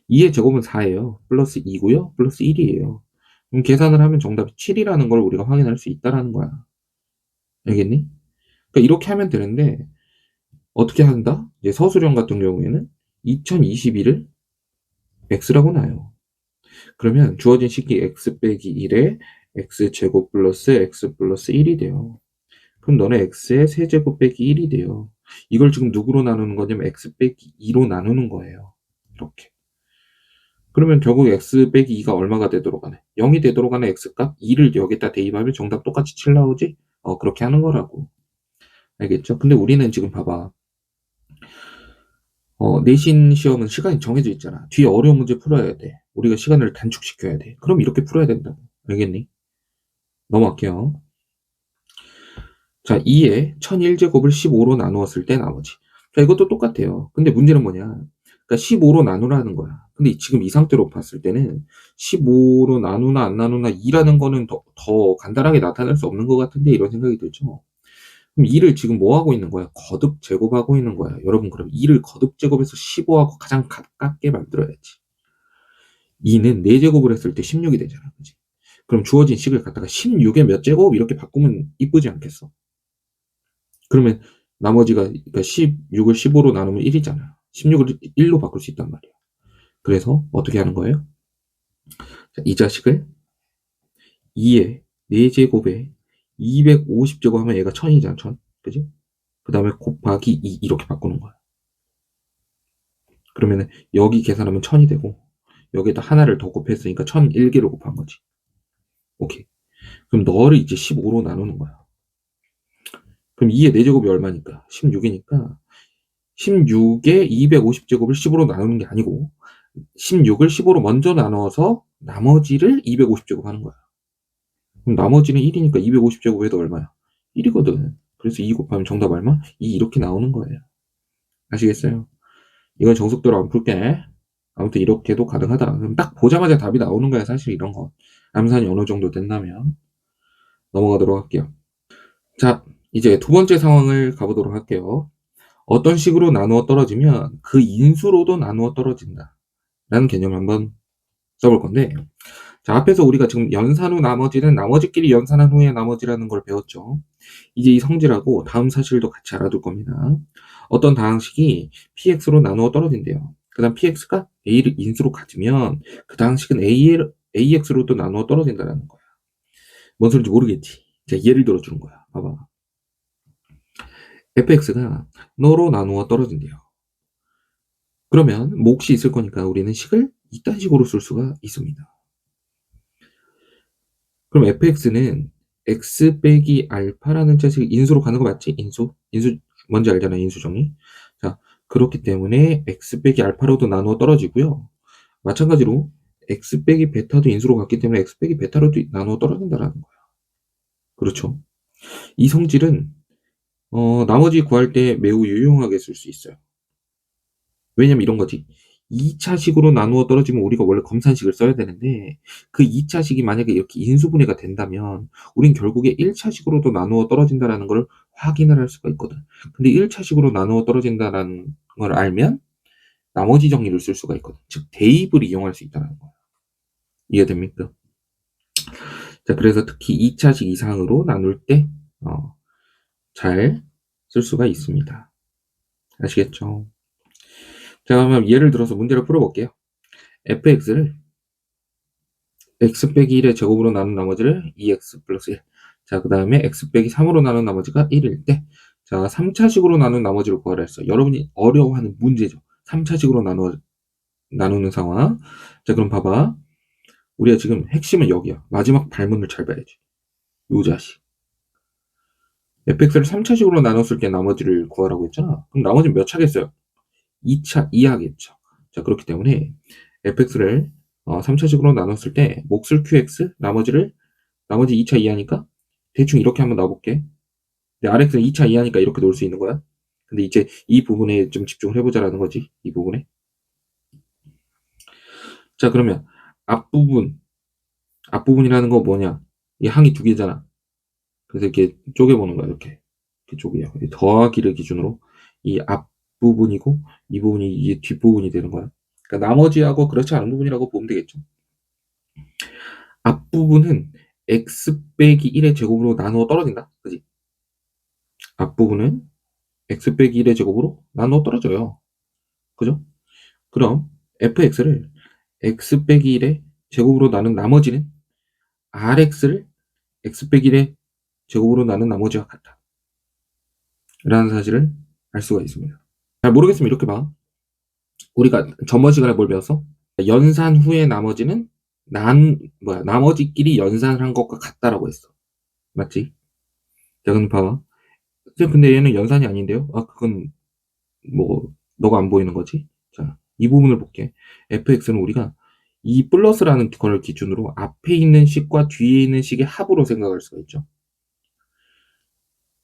2의 제곱은 4예요. 플러스 2고요. 플러스 1이에요. 그럼 계산을 하면 정답이 7이라는 걸 우리가 확인할 수 있다라는 거야. 알겠니? 그러니까 이렇게 하면 되는데 어떻게 한다? 이제 서술형 같은 경우에는 2021을 x라고 나요. 그러면 주어진 식이 x 빼기 1에 x제곱 플러스 x 플러스 1이 돼요. 그럼 너네 x의 세제곱 빼기 1이 돼요. 이걸 지금 누구로 나누는 거냐면 x 빼기 2로 나누는 거예요. 이렇게. 그러면 결국 x 빼기 2가 얼마가 되도록 하네? 0이 되도록 하는 x값 2를 여기다 대입하면 정답 똑같이 7 나오지? 그렇게 하는 거라고. 알겠죠? 근데 우리는 지금 봐봐. 내신 시험은 시간이 정해져 있잖아. 뒤에 어려운 문제 풀어야 돼. 우리가 시간을 단축시켜야 돼. 그럼 이렇게 풀어야 된다고. 알겠니? 넘어갈게요. 자, 2에 1001제곱을 15로 나누었을 때 나머지. 자, 이것도 똑같아요. 근데 문제는 뭐냐? 그러니까 15로 나누라는 거야. 근데 지금 이 상태로 봤을 때는 15로 나누나 안 나누나 2라는 거는 더 간단하게 나타낼 수 없는 것 같은데 이런 생각이 들죠. 그럼 2를 지금 뭐 하고 있는 거야? 거듭 제곱하고 있는 거야. 여러분 그럼 2를 거듭 제곱해서 15하고 가장 가깝게 만들어야지. 2는 4제곱을 했을 때 16이 되잖아. 그치? 그럼 주어진 식을 갖다가 16의 몇 제곱 이렇게 바꾸면 이쁘지 않겠어? 그러면 나머지가 그러니까 16을 15로 나누면 1이잖아. 16을 1로 바꿀 수 있단 말이야. 그래서 어떻게 하는 거예요? 자, 이 자식을 2의 4제곱에 250제곱 하면 얘가 1000이잖아. 1000. 그지? 그 다음에 곱하기 2 이렇게 바꾸는 거야. 그러면은 여기 계산하면 1000이 되고 여기에다 하나를 더 곱했으니까 1001개로 곱한 거지. 오케이. 그럼 너를 이제 15로 나누는 거야. 그럼 2의 4제곱이 얼마니까? 16이니까 16의 250제곱을 15로 나누는 게 아니고 16을 15로 먼저 나눠서 나머지를 250제곱 하는 거야. 그럼 나머지는 1이니까 250제곱 해도 얼마야? 1이거든. 그래서 2 곱하면 정답 얼마? 2 이렇게 나오는 거예요. 아시겠어요? 이건 정석대로 안 풀게. 아무튼 이렇게도 가능하다. 그럼 딱 보자마자 답이 나오는 거야, 사실 이런 거. 암산이 어느 정도 된다면. 넘어가도록 할게요. 자, 이제 두 번째 상황을 가보도록 할게요. 어떤 식으로 나누어 떨어지면 그 인수로도 나누어 떨어진다. 라는 개념을 한번 써볼 건데, 자, 앞에서 우리가 지금 연산 후 나머지는 나머지끼리 연산한 후에 나머지라는 걸 배웠죠. 이제 이 성질하고 다음 사실도 같이 알아둘 겁니다. 어떤 다항식이 px로 나누어 떨어진대요. 그 다음 px가 a를 인수로 가지면 그 다항식은 ax로도 나누어 떨어진다는 거야. 뭔 소리인지 모르겠지. 자, 예를 들어주는 거야. 봐봐. fx가 너로 나누어 떨어진대요. 그러면 몫이 있을 거니까 우리는 식을 이딴 식으로 쓸 수가 있습니다. 그럼 fx는 x 빼기 알파라는 자식이 인수로 가는 거 맞지? 인수 뭔지 알잖아, 인수 정리. 자, 그렇기 때문에 x 빼기 알파로도 나누어 떨어지고요. 마찬가지로 x 빼기 베타도 인수로 같기 때문에 x 빼기 베타로도 나누어 떨어진다라는 거야. 그렇죠. 이 성질은 나머지 구할 때 매우 유용하게 쓸 수 있어요. 왜냐면 이런 거지. 2차식으로 나누어 떨어지면 우리가 원래 검산식을 써야 되는데 그 2차식이 만약에 이렇게 인수분해가 된다면 우린 결국에 1차식으로도 나누어 떨어진다라는 걸 확인을 할 수가 있거든. 근데 1차식으로 나누어 떨어진다라는 걸 알면 나머지 정리를 쓸 수가 있거든. 즉 대입을 이용할 수 있다는 거야. 이해됩니까? 자, 그래서 특히 2차식 이상으로 나눌 때 잘 쓸 수가 있습니다. 아시겠죠? 자, 그러면 예를 들어서 문제를 풀어볼게요. fx를 x 빼기 1의 제곱으로 나눈 나머지를 2x 플러스 1. 자, 그 다음에 x 빼기 3으로 나눈 나머지가 1일 때, 자, 3차식으로 나눈 나머지를 구하라 했어. 여러분이 어려워하는 문제죠. 3차식으로 나누는 상황. 자, 그럼 봐봐. 우리가 지금 핵심은 여기야. 마지막 발문을 잘 봐야지. 요 자식. fx를 3차식으로 나눴을 때 나머지를 구하라고 했잖아. 그럼 나머지는 몇 차겠어요? 2차 이하겠죠. 자, 그렇기 때문에 fx를 3차식으로 나눴을 때 몫을 qx, 나머지 2차 이하니까 대충 이렇게 한번 놔볼게. 근데 rx는 2차 이하니까 이렇게 놓을 수 있는 거야. 근데 이제 이 부분에 좀 집중을 해보자라는 거지. 이 부분에. 자, 그러면 앞부분이라는 거 뭐냐? 이 항이 두 개잖아. 그래서 이렇게 쪼개보는 거야. 이렇게 쪼개요. 더하기를 기준으로 이 앞부분이고 이 부분이 이게 뒷부분이 되는 거야. 그러니까 나머지하고 그렇지 않은 부분이라고 보면 되겠죠. 앞부분은 x 빼기 1의 제곱으로 나누어 떨어진다. 그지? 앞부분은 x 빼기 1의 제곱으로 나누어 떨어져요. 그죠? 그럼 fx를 x 빼기 1의 제곱으로 나눈 나머지는 rx를 x 빼기 1의 제곱으로 나눈 나머지와 같다. 라는 사실을 알 수가 있습니다. 잘 모르겠으면 이렇게 봐. 우리가 전번 시간에 뭘 배웠어? 연산 후에 나머지는 나머지끼리 연산한 것과 같다라고 했어. 맞지? 자, 그럼 봐봐. 근데 얘는 연산이 아닌데요? 그건 뭐 너가 안 보이는 거지? 자, 이 부분을 볼게. fx는 우리가 이 플러스라는 걸 기준으로 앞에 있는 식과 뒤에 있는 식의 합으로 생각할 수가 있죠.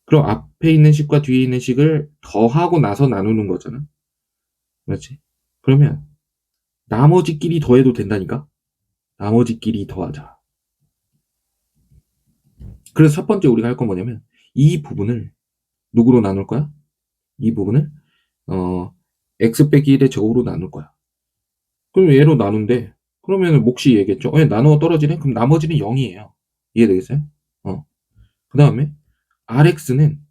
그럼 앞에 있는 식과 뒤에 있는 식을 더하고 나서 나누는 거잖아. 맞지? 그러면 나머지끼리 더해도 된다니까? 나머지끼리 더하자. 그래서 첫 번째 우리가 할 건 뭐냐면 이 부분을 누구로 나눌 거야? 이 부분을 x 빼기 1의 제곱으로 나눌 거야. 그럼 얘로 나눈대. 그러면 몫이 얘겠죠. 나누어 떨어지네? 그럼 나머지는 0이에요. 이해되겠어요? 그 다음에 rx는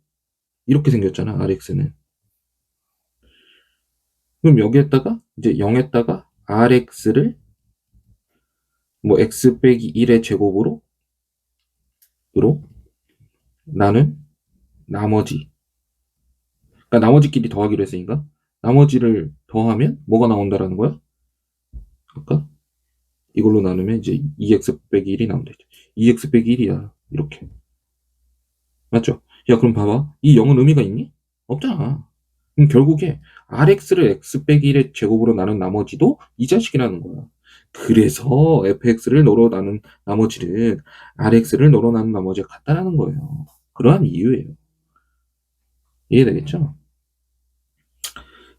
이렇게 생겼잖아. rx는. 그럼 여기에다가 이제 0에다가 rx를 뭐 x 빼기 1의 제곱으로 나눈 나머지. 그러니까 나머지끼리 더하기로 했으니까 나머지를 더하면 뭐가 나온다라는 거야? 아까 이걸로 나누면 이제 2x 빼기 1이 나온다. 2x 빼기 1이야. 이렇게. 맞죠? 야, 그럼 봐봐. 이 0은 의미가 있니? 없잖아. 그럼 결국에 rx를 x 빼기 1의 제곱으로 나눈 나머지도 이 자식이라는 거야. 그래서 fx를 너로 나눈 나머지는 rx를 너로 나눈 나머지가 같다라는 거예요. 그러한 이유예요. 이해되겠죠?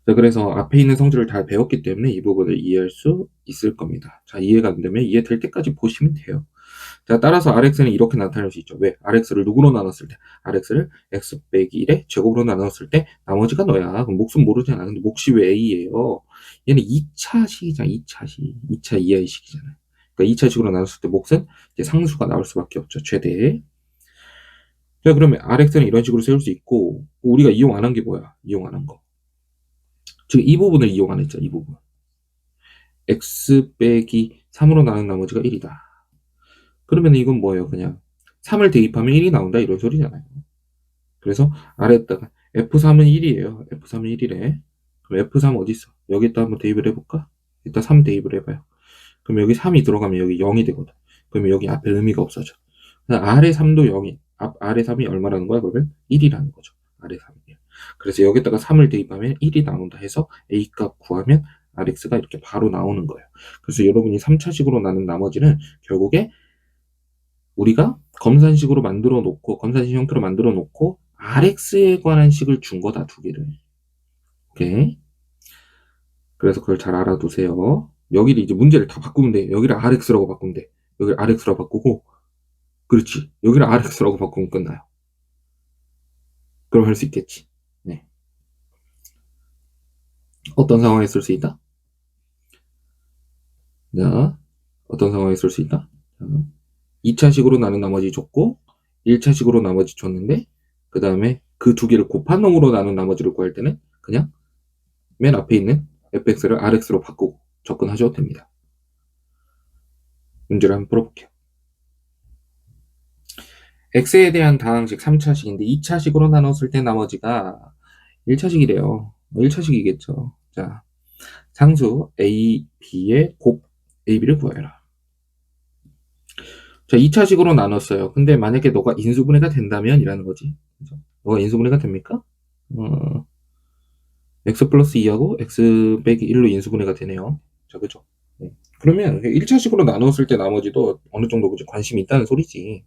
자, 그래서 앞에 있는 성질을 다 배웠기 때문에 이 부분을 이해할 수 있을 겁니다. 자, 이해가 안 되면 이해될 때까지 보시면 돼요. 자, 따라서 rx는 이렇게 나타낼 수 있죠. 왜? rx를 누구로 나눴을 때? rx를 x 빼기 1의 제곱으로 나눴을 때 나머지가 너야. 그럼 몫은 모르잖아. 근데 몫이 왜 a예요? 얘는 2차식이잖아. 2차 이하의 식이잖아요. 그러니까 2차식으로 나눴을 때 몫은 이제 상수가 나올 수밖에 없죠. 최대. 자, 그러면 rx는 이런 식으로 세울 수 있고 우리가 이용 안 한 게 뭐야? 이용 안 한 거. 지금 이 부분을 이용 안 했죠. 이 부분. x 빼기 3으로 나눈 나머지가 1이다. 그러면 이건 뭐예요? 그냥 3을 대입하면 1이 나온다 이런 소리잖아요. 그래서 아래에다가 F3은 1이에요. F3은 1이래. 그럼 F3 어디 있어? 여기다 한번 대입을 해볼까? 일단 3 대입을 해봐요. 그럼 여기 3이 들어가면 여기 0이 되거든. 그러면 여기 앞에 의미가 없어져. 아래 3도 0이, 아래 3이 얼마라는 거야? 그러면 1이라는 거죠. 아래 3이. 그래서 여기다가 3을 대입하면 1이 나온다 해서 A 값 구하면 Rx가 이렇게 바로 나오는 거예요. 그래서 여러분이 3차식으로 나눈 나머지는 결국에 우리가 검산식으로 만들어 놓고, 검산식 형태로 만들어 놓고 Rx에 관한 식을 준 거다, 두 개를. 오케이. 그래서 그걸 잘 알아두세요. 여기를 이제 문제를 다 바꾸면 돼. 여기를 Rx라고 바꾸면 돼. 여기를 Rx라고 바꾸고, 그렇지. 여기를 Rx라고 바꾸면 끝나요. 그럼 할 수 있겠지. 네. 어떤 상황에 쓸 수 있다? 자, 어떤 상황에 쓸 수 있다? 자, 2차식으로 나눈 나머지 줬고, 1차식으로 나머지 줬는데, 그 다음에 그 두 개를 곱한 놈으로 나눈 나머지를 구할 때는 그냥 맨 앞에 있는 fx를 rx로 바꾸고 접근하셔도 됩니다. 문제를 한번 풀어볼게요. x에 대한 다항식 3차식인데 2차식으로 나눴을 때 나머지가 1차식이래요. 1차식이겠죠. 자, 상수 a, b의 곱 a, b를 구하여라. 자, 2차식으로 나눴어요. 근데 만약에 너가 인수분해가 된다면 이라는 거지. 그죠? 너가 인수분해가 됩니까? x 플러스 2하고 x 빼기 1로 인수분해가 되네요. 자, 그죠? 네. 그러면 1차식으로 나눴을 때 나머지도 어느 정도 그죠? 관심이 있다는 소리지.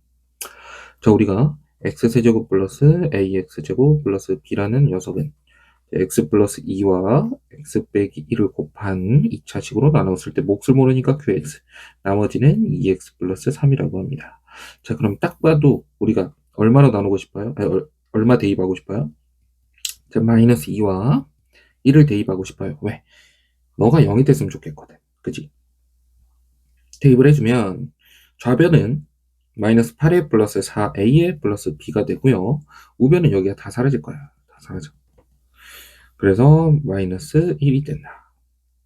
자, 우리가 x세제곱 플러스 ax제곱 플러스 b라는 녀석은 x 플러스 2와 x 빼기 1을 곱한 2차식으로 나눴을 때 몫을 모르니까 qx, 나머지는 2x 플러스 3이라고 합니다. 자, 그럼 딱 봐도 우리가 얼마로 나누고 싶어요? 아니, 얼마 대입하고 싶어요? 자, 마이너스 2와 1을 대입하고 싶어요. 왜? 너가 0이 됐으면 좋겠거든. 그지? 대입을 해주면 좌변은 마이너스 8a 플러스 4a 플러스 b가 되고요. 우변은 여기가 다 사라질 거야. 다 사라져. 그래서 마이너스 1이 된다.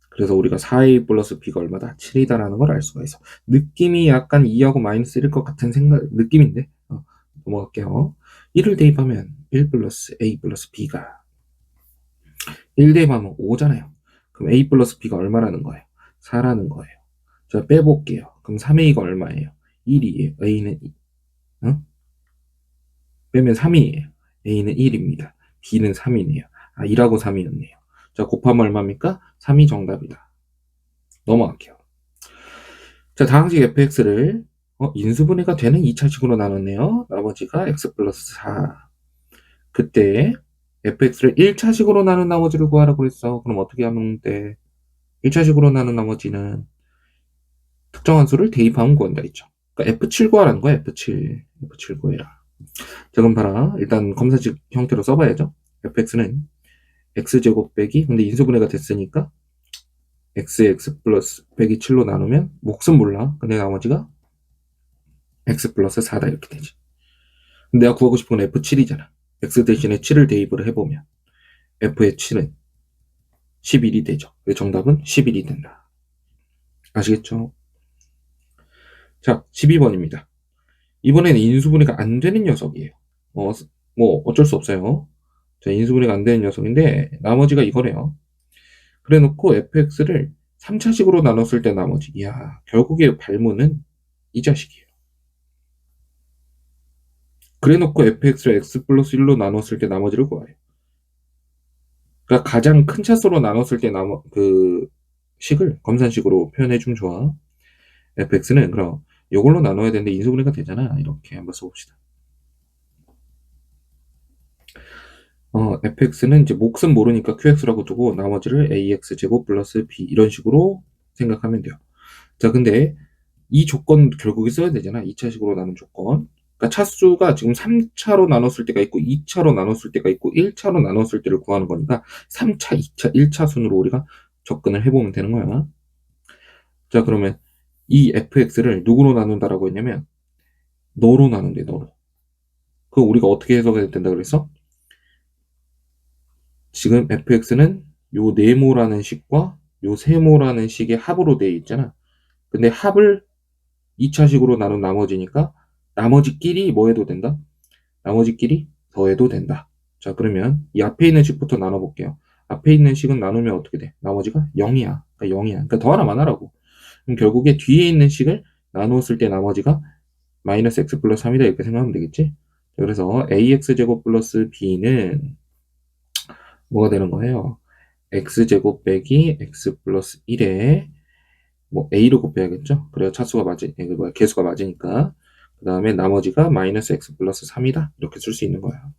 그래서 우리가 4a 플러스 b가 얼마다? 7이다라는 걸 알 수가 있어. 느낌이 약간 2하고 마이너스 1일 것 같은 느낌인데 넘어갈게요. 1을 대입하면 1 플러스 a 플러스 b가 1 대입하면 5잖아요. 그럼 a 플러스 b가 얼마라는 거예요? 4라는 거예요. 자, 빼볼게요. 그럼 3a가 얼마예요? 1이에요. a는 2. 어? 빼면 3이에요. a는 1입니다. b는 3이네요. 아, 2하고 3이었네요. 자, 곱하면 얼마입니까? 3이 정답이다. 넘어갈게요. 자, 다항식 fx를 인수분해가 되는 2차식으로 나눴네요. 나머지가 x 플러스 4. 그때 fx를 1차식으로 나눈 나머지를 구하라고 했어. 그럼 어떻게 하면 돼? 1차식으로 나눈 나머지는 특정한 수를 대입하면 구한다 했죠. 그러니까 F7 구하라는 거야. F7 구해라. 자, 그럼 봐라. 일단 검사식 형태로 써봐야죠. fx는 x제곱 빼기, 근데 인수분해가 됐으니까 x 플러스 빼기 7로 나누면 몫은 몰라. 근데 나머지가 x 플러스 4다 이렇게 되지. 근데 내가 구하고 싶은 건 f7이잖아. x 대신에 7을 대입을 해보면 f의 7은 11이 되죠. 정답은 11이 된다. 아시겠죠? 자, 12번입니다. 이번에는 인수분해가 안 되는 녀석이에요. 뭐 어쩔 수 없어요. 자, 인수분해가 안 되는 녀석인데 나머지가 이거래요. 그래 놓고 fx를 3차식으로 나눴을 때 나머지. 이야, 결국에 발문은 이 자식이에요. 그래 놓고 fx를 x 플러스 1로 나눴을 때 나머지를 구해요. 그러니까 가장 큰 차수로 나눴을 때 그 식을 검산식으로 표현해 주면 좋아. fx는 그럼 이걸로 나눠야 되는데 인수분해가 되잖아. 이렇게 한번 써봅시다. fx는 이제 몫은 모르니까 qx라고 두고 나머지를 ax제곱 플러스 b 이런 식으로 생각하면 돼요. 자, 근데 이 조건 결국에 써야 되잖아. 2차식으로 나눈 조건. 그러니까 차수가 지금 3차로 나눴을 때가 있고 2차로 나눴을 때가 있고 1차로 나눴을 때를 구하는 거니까 3차, 2차, 1차 순으로 우리가 접근을 해보면 되는 거야. 자, 그러면 이 fx를 누구로 나눈다라고 했냐면 너로 나눈대, 너로. 그거 우리가 어떻게 해석해야 된다 그랬어? 지금 fx는 요 네모라는 식과 요 세모라는 식의 합으로 되어 있잖아. 근데 합을 2차식으로 나눈 나머지니까 나머지끼리 뭐 해도 된다? 나머지끼리 더해도 된다. 자, 그러면 이 앞에 있는 식부터 나눠볼게요. 앞에 있는 식은 나누면 어떻게 돼? 나머지가 0이야. 그러니까 0이야. 그러니까 더하나 마나라고. 그럼 결국에 뒤에 있는 식을 나누었을 때 나머지가 마이너스 x 플러스 3이다 이렇게 생각하면 되겠지? 그래서 ax제곱 플러스 b는 뭐가 되는 거예요? x제곱 빼기 x 플러스 1에 뭐 a로 곱해야겠죠? 그래야 차수가 개수가 맞으니까. 그 다음에 나머지가 마이너스 x 플러스 3이다. 이렇게 쓸 수 있는 거예요.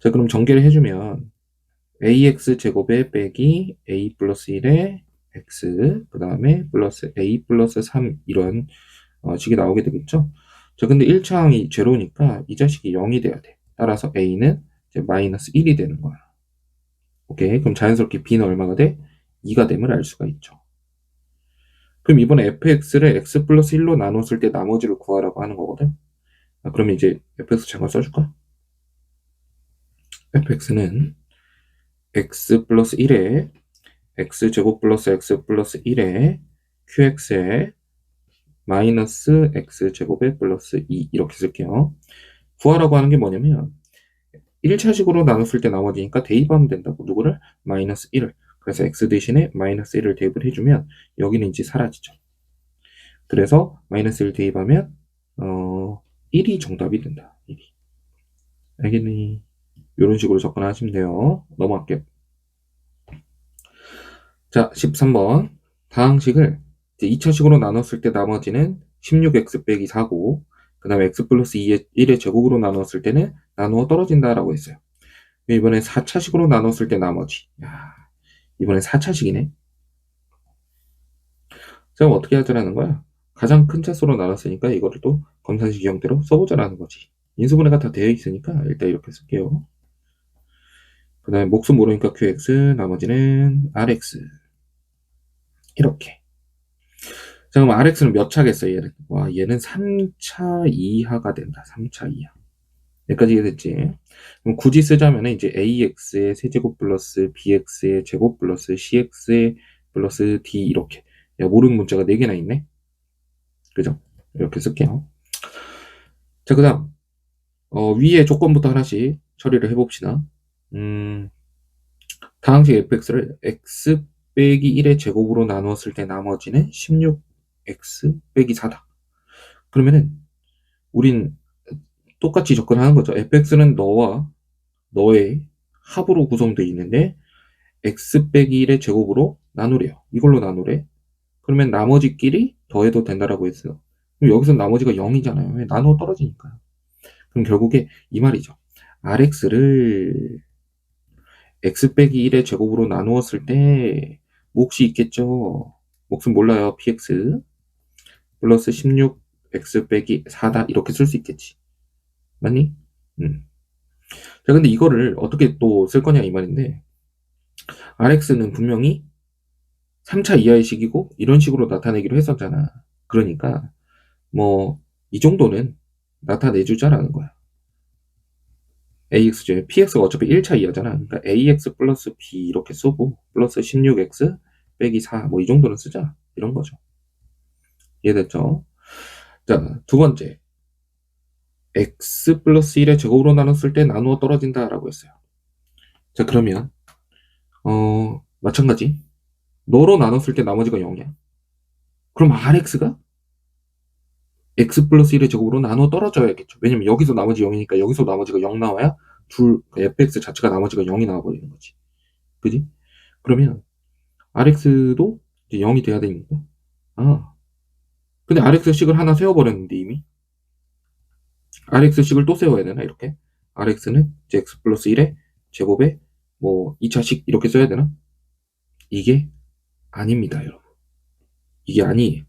자, 그럼 전개를 해주면 ax 제곱에 빼기 a 플러스 1에 x, 그 다음에 플러스 a 플러스 3 이런 식이 나오게 되겠죠? 자, 근데 1차항이 제로니까 이 자식이 0이 돼야 돼. 따라서 a는 이제 마이너스 1이 되는 거야. 오케이, 그럼 자연스럽게 b는 얼마가 돼? 2가 됨을 알 수가 있죠. 그럼 이번에 fx를 x 플러스 1로 나눴을 때 나머지를 구하라고 하는 거거든. 그러면 이제 fx 잠깐 써줄까? fx는 x 플러스 1에 x제곱 플러스 x 플러스 1에 qx에 마이너스 x제곱에 플러스 2 이렇게 쓸게요. 구하라고 하는 게 뭐냐면 1차식으로 나눴을 때 나머지니까 대입하면 된다고. 누구를? 마이너스 1을. 그래서 x 대신에 마이너스 1을 대입을 해주면 여기는 이제 사라지죠. 그래서 마이너스 1 대입하면 1이 정답이 된다. 1이. 알겠니? 이런 식으로 접근하시면 돼요. 넘어갈게요. 자, 13번. 다항식을 이제 2차식으로 나눴을 때 나머지는 16x 빼기 4고, 그 다음에 x 플러스 1의 제곱으로 나눴을 때는 나누어 떨어진다라고 했어요. 이번에 4차식으로 나눴을 때 나머지. 이번에 4차식이네. 자, 그럼 어떻게 하자라는 거야? 가장 큰 차수로 나눴으니까 이거를 또 검산식 형태로 써보자라는 거지. 인수분해가 다 되어 있으니까 일단 이렇게 쓸게요. 그 다음에 목수 모르니까 qx, 나머지는 rx. 이렇게. 자, 그럼 rx는 몇 차겠어요, 얘는? 와, 얘는 3차 이하가 된다. 3차 이하. 여기까지 이해됐지? 그럼 굳이 쓰자면 이제 ax의 세제곱 플러스 bx의 제곱 플러스 cx의 플러스 d 이렇게. 야, 모르는 문자가 4개나 있네? 그죠? 이렇게 쓸게요. 자, 그 다음 위에 조건부터 하나씩 처리를 해봅시다. 다항식 fx를 x 빼기 1의 제곱으로 나누었을 때 나머지는 16x 빼기 4다. 그러면은 우린 똑같이 접근하는 거죠. fx는 너와 너의 합으로 구성되어 있는데 x 빼기 1의 제곱으로 나누래요. 이걸로 나누래. 그러면 나머지끼리 더해도 된다라고 했어요. 그럼 여기서 나머지가 0이잖아요. 왜? 나누어 떨어지니까요. 그럼 결국에 이 말이죠. rx를 x 빼기 1의 제곱으로 나누었을 때 몫이 있겠죠. 몫은 몰라요. px 플러스 16x 빼기 4다 이렇게 쓸 수 있겠지. 맞니? 자, 근데 이거를 어떻게 또 쓸 거냐 이 말인데 rx는 분명히 3차 이하의 식이고 이런 식으로 나타내기로 했었잖아. 그러니까 뭐 이 정도는 나타내주자라는 거야. AX죠. PX가 어차피 1차 이하잖아. 그러니까 AX 플러스 B 이렇게 쓰고 플러스 16X 빼기 4 뭐 이 정도는 쓰자. 이런 거죠. 이해됐죠? 자, 두 번째. X 플러스 1의 제곱으로 나눴을 때 나누어 떨어진다라고 했어요. 자, 그러면 마찬가지. 너로 나눴을 때 나머지가 0이야. 그럼 RX가 x 플러스 1의 제곱으로 나눠 떨어져야겠죠. 왜냐면 여기서 나머지 0이니까 여기서 나머지가 0 나와야 fx 자체가 나머지가 0이 나와버리는 거지. 그지? 그러면 rx도 이제 0이 돼야 되니까. 근데 rx식을 하나 세워버렸는데 이미. rx식을 또 세워야 되나 이렇게? rx는 이제 x 플러스 1의 제곱에 뭐 2차식 이렇게 써야 되나? 이게 아닙니다, 여러분. 이게 아니에요.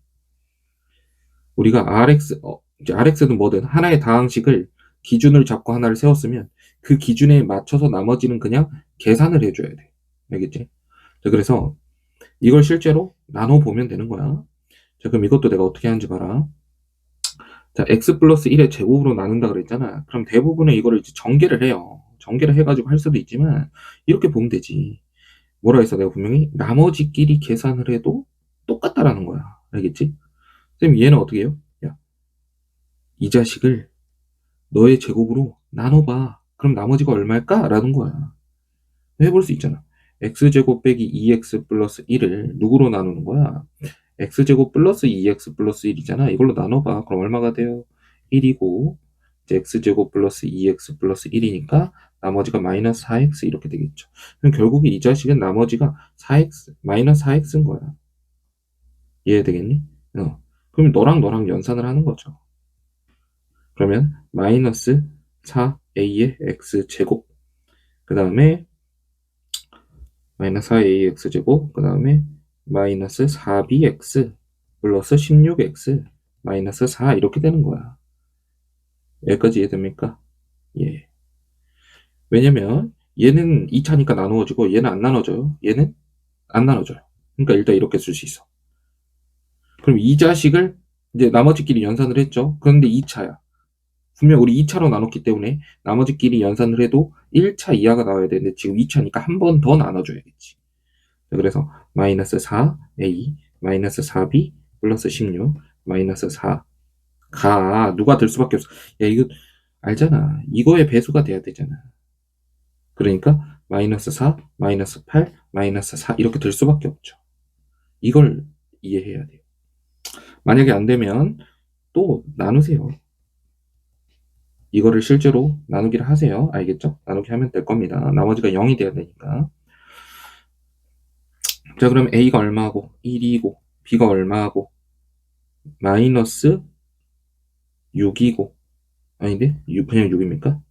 우리가 이제 rx든 뭐든 하나의 다항식을 기준을 잡고 하나를 세웠으면 그 기준에 맞춰서 나머지는 그냥 계산을 해줘야 돼. 알겠지? 자, 그래서 이걸 실제로 나눠보면 되는 거야. 자, 그럼 이것도 내가 어떻게 하는지 봐라. 자, x 플러스 1의 제곱으로 나눈다 그랬잖아. 그럼 대부분은 이거를 이제 전개를 해요. 전개를 해가지고 할 수도 있지만 이렇게 보면 되지. 뭐라 해서 내가 분명히 나머지끼리 계산을 해도 똑같다라는 거야. 알겠지? 선생님 얘는 어떻게 해요? 야, 이 자식을 너의 제곱으로 나눠봐. 그럼 나머지가 얼마일까? 라는 거야. 해볼 수 있잖아. x제곱 빼기 2x 플러스 1을 누구로 나누는 거야? x제곱 플러스 2x 플러스 1이잖아. 이걸로 나눠봐. 그럼 얼마가 돼요? 1이고 이제 x제곱 플러스 2x 플러스 1이니까 나머지가 마이너스 4x 이렇게 되겠죠. 그럼 결국에 이 자식은 나머지가 4x, 마이너스 4x인 거야. 이해되겠니? 그럼 너랑 연산을 하는 거죠. 그러면 마이너스 4a의 x제곱, 그 다음에 마이너스 4a x제곱, 그 다음에 마이너스 4bx 플러스 16x 마이너스 4 이렇게 되는 거야. 여기까지 이해됩니까? 예. 왜냐면 얘는 2차니까 나누어지고 얘는 안 나눠져요. 얘는 안 나눠져요. 그러니까 일단 이렇게 쓸 수 있어. 그럼 이 자식을 이제 나머지끼리 연산을 했죠. 그런데 2차야. 분명 우리 2차로 나눴기 때문에 나머지끼리 연산을 해도 1차 이하가 나와야 되는데 지금 2차니까 한 번 더 나눠줘야겠지. 그래서 마이너스 4a 마이너스 4b 플러스 16 마이너스 4가 누가 될 수밖에 없어. 야 이거 알잖아. 이거의 배수가 돼야 되잖아. 그러니까 마이너스 4 마이너스 8 마이너스 4 이렇게 될 수밖에 없죠. 이걸 이해해야 돼요. 만약에 안 되면 또 나누세요. 이거를 실제로 나누기를 하세요. 알겠죠? 나누기 하면 될 겁니다. 나머지가 0이 돼야 되니까. 자, 그럼 A가 얼마고? 1이고, B가 얼마고? 마이너스 6이고, 아닌데? 그냥 6입니까?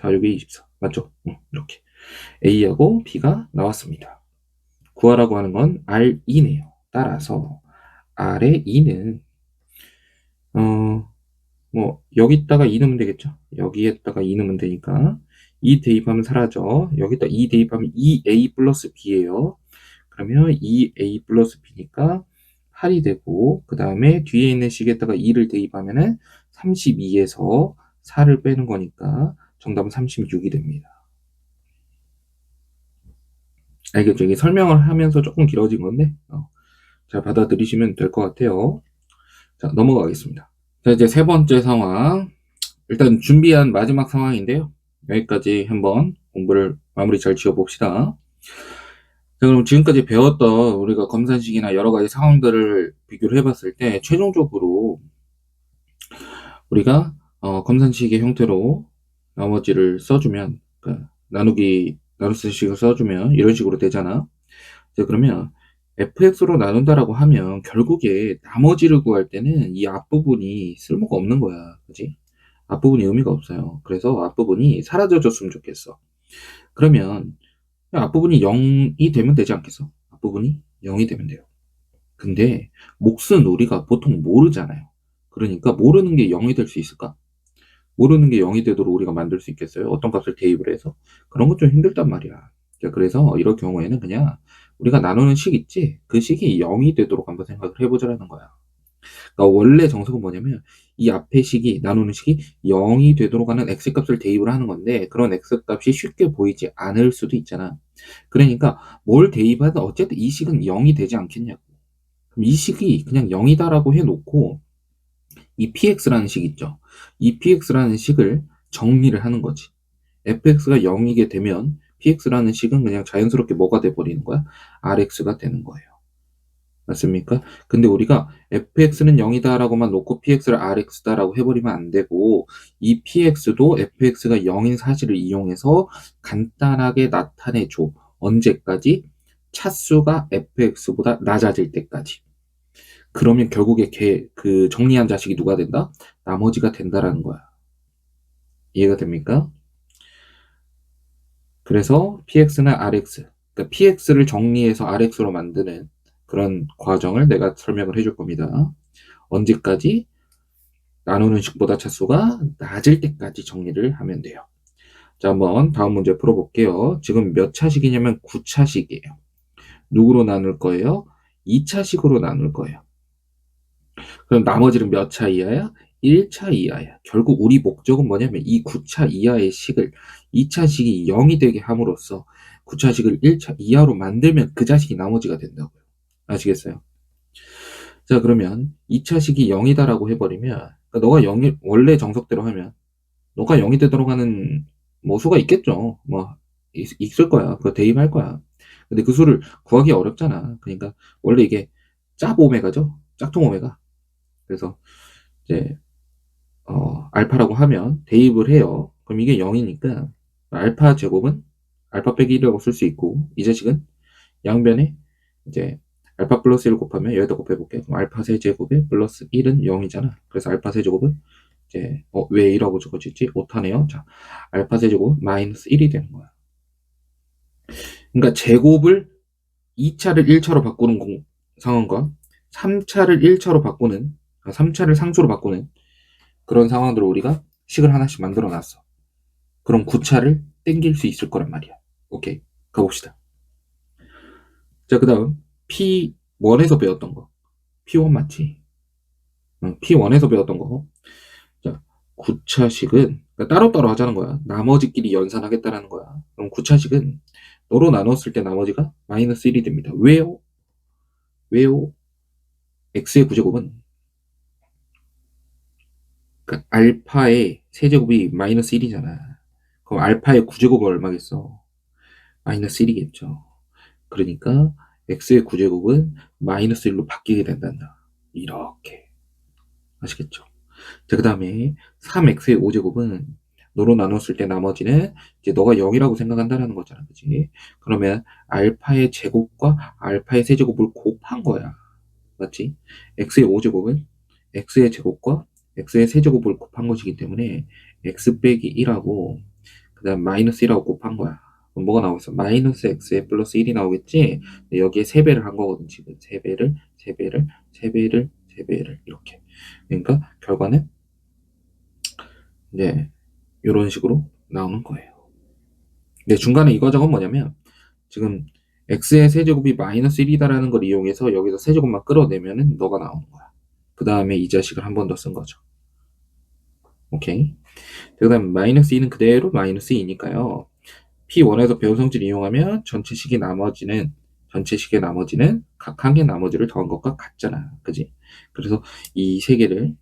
4, 6이 24. 맞죠? 이렇게. A하고 B가 나왔습니다. 구하라고 하는 건 R2네요. 따라서 R의 2는, 여기다가 2 넣으면 되겠죠? 여기에다가 2 넣으면 되니까 2 대입하면 사라져. 여기다 2 대입하면 2a 플러스 b예요. 그러면 2a 플러스 b니까 8이 되고 그 다음에 뒤에 있는 식에다가 2를 대입하면은 32에서 4를 빼는 거니까 정답은 36이 됩니다. 알겠죠? 이게 설명을 하면서 조금 길어진 건데 잘 받아들이시면 될 것 같아요. 자, 넘어가겠습니다. 자, 이제 세 번째 상황. 일단 준비한 마지막 상황인데요. 여기까지 한번 공부를 마무리 잘 지어봅시다. 자, 그럼 지금까지 배웠던 우리가 검산식이나 여러 가지 상황들을 비교를 해봤을 때 최종적으로 우리가 검산식의 형태로 나머지를 써주면 그러니까 나눗식을 써주면 이런 식으로 되잖아. 자, 그러면 fx로 나눈다라고 하면 결국에 나머지를 구할 때는 이 앞부분이 쓸모가 없는 거야. 그지? 앞부분이 의미가 없어요. 그래서 앞부분이 사라져줬으면 좋겠어. 그러면 앞부분이 0이 되면 되지 않겠어? 앞부분이 0이 되면 돼요. 근데 몫은 우리가 보통 모르잖아요. 그러니까 모르는 게 0이 될 수 있을까? 모르는 게 0이 되도록 우리가 만들 수 있겠어요? 어떤 값을 대입을 해서? 그런 건 좀 힘들단 말이야. 그래서 이럴 경우에는 그냥 우리가 나누는 식 있지? 그 식이 0이 되도록 한번 생각을 해보자라는 거야. 그러니까 원래 정석은 뭐냐면 이 앞에 식이 나누는 식이 0이 되도록 하는 x값을 대입을 하는 건데 그런 x값이 쉽게 보이지 않을 수도 있잖아. 그러니까 뭘 대입하든 어쨌든 이 식은 0이 되지 않겠냐고. 그럼 이 식이 그냥 0이다라고 해놓고 이 px라는 식 있죠. 이 px라는 식을 정리를 하는 거지. fx가 0이게 되면 px라는 식은 그냥 자연스럽게 뭐가 돼버리는 거야? rx가 되는 거예요. 맞습니까? 근데 우리가 fx는 0이다라고만 놓고 px를 rx다라고 해버리면 안 되고 이 px도 fx가 0인 사실을 이용해서 간단하게 나타내줘. 언제까지? 차수가 fx보다 낮아질 때까지. 그러면 결국에 그 정리한 자식이 누가 된다? 나머지가 된다라는 거야. 이해가 됩니까? 그래서 px는 rx, 그러니까 px를 정리해서 rx로 만드는 그런 과정을 내가 설명을 해줄 겁니다. 언제까지? 나누는 식보다 차수가 낮을 때까지 정리를 하면 돼요. 자, 한번 다음 문제 풀어볼게요. 지금 몇 차식이냐면 9차식이에요. 누구로 나눌 거예요? 2차식으로 나눌 거예요. 그럼 나머지는 몇 차 이하야? 1차 이하야. 결국 우리 목적은 뭐냐면 이 9차 이하의 식을 2차식이 0이 되게 함으로써 9차식을 1차 이하로 만들면 그 자식이 나머지가 된다고요. 아시겠어요? 자, 그러면 2차식이 0이다라고 해버리면 그러니까 너가 0이 원래 정석대로 하면 너가 0이 되도록 하는 뭐 수가 있겠죠. 뭐 있을 거야. 그거 대입할 거야. 근데 그 수를 구하기 어렵잖아. 그러니까 원래 이게 짭 오메가죠. 짝퉁 오메가. 그래서 이제 알파라고 하면 대입을 해요. 그럼 이게 0이니까 알파 제곱은 알파 빼기 1이라고 쓸 수 있고, 이 자식은 양변에 이제 알파 플러스 1 곱하면 여기다 곱해볼게. 그럼 알파 세제곱에 플러스 1은 0이잖아. 그래서 알파 세제곱은 이제 왜 2라고 적어지지? 오타네요. 자, 알파 세제곱 마이너스 1이 되는 거야. 그러니까 제곱을 2차를 1차로 바꾸는 상황과 3차를 1차로 바꾸는, 3차를 상수로 바꾸는 그런 상황들을 우리가 식을 하나씩 만들어 놨어. 그럼 9차를 땡길 수 있을 거란 말이야. 오케이, 가봅시다. 자, 그 다음 P1에서 배웠던 거. P1 맞지? P1에서 배웠던 거. 자, 9차식은 그러니까 따로따로 하자는 거야. 나머지끼리 연산하겠다라는 거야. 그럼 9차식은 너로 나눴을 때 나머지가 마이너스 1이 됩니다. 왜요? 왜요? x의 구제곱은 그러니까 알파의 세제곱이 마이너스 1이잖아. 그럼 알파의 구제곱은 얼마겠어? 마이너스 1이겠죠. 그러니까 x의 구제곱은 마이너스 1로 바뀌게 된단다. 이렇게. 아시겠죠? 자, 그 다음에 3x의 5제곱은 너로 나눴을 때 나머지는 이제 너가 0이라고 생각한다는 거잖아. 그치? 그러면 알파의 제곱과 알파의 세제곱을 곱한 거야. 맞지? x의 5제곱은 x의 제곱과 x의 세제곱을 곱한 것이기 때문에 x 빼기 1하고 그 다음 마이너스 1하고 곱한 거야. 그럼 뭐가 나오겠어? 마이너스 x에 플러스 1이 나오겠지? 여기에 3배를 한 거거든. 지금 3배를 3배를 3배를 3배를 이렇게. 그러니까 결과는 이제 이런 식으로 나오는 거예요. 근데 중간에 이 과정은 뭐냐면 지금 x의 세제곱이 마이너스 1이다라는 걸 이용해서 여기서 세제곱만 끌어내면은 너가 나오는 거야. 그 다음에 이 자식을 한 번 더 쓴 거죠. 오케이. 그 다음 마이너스 2는 그대로 마이너스 2니까요. P1에서 배운 성질을 이용하면 전체식의 나머지는 각 한 개 나머지를 더한 것과 같잖아. 그지? 그래서 이 세 개를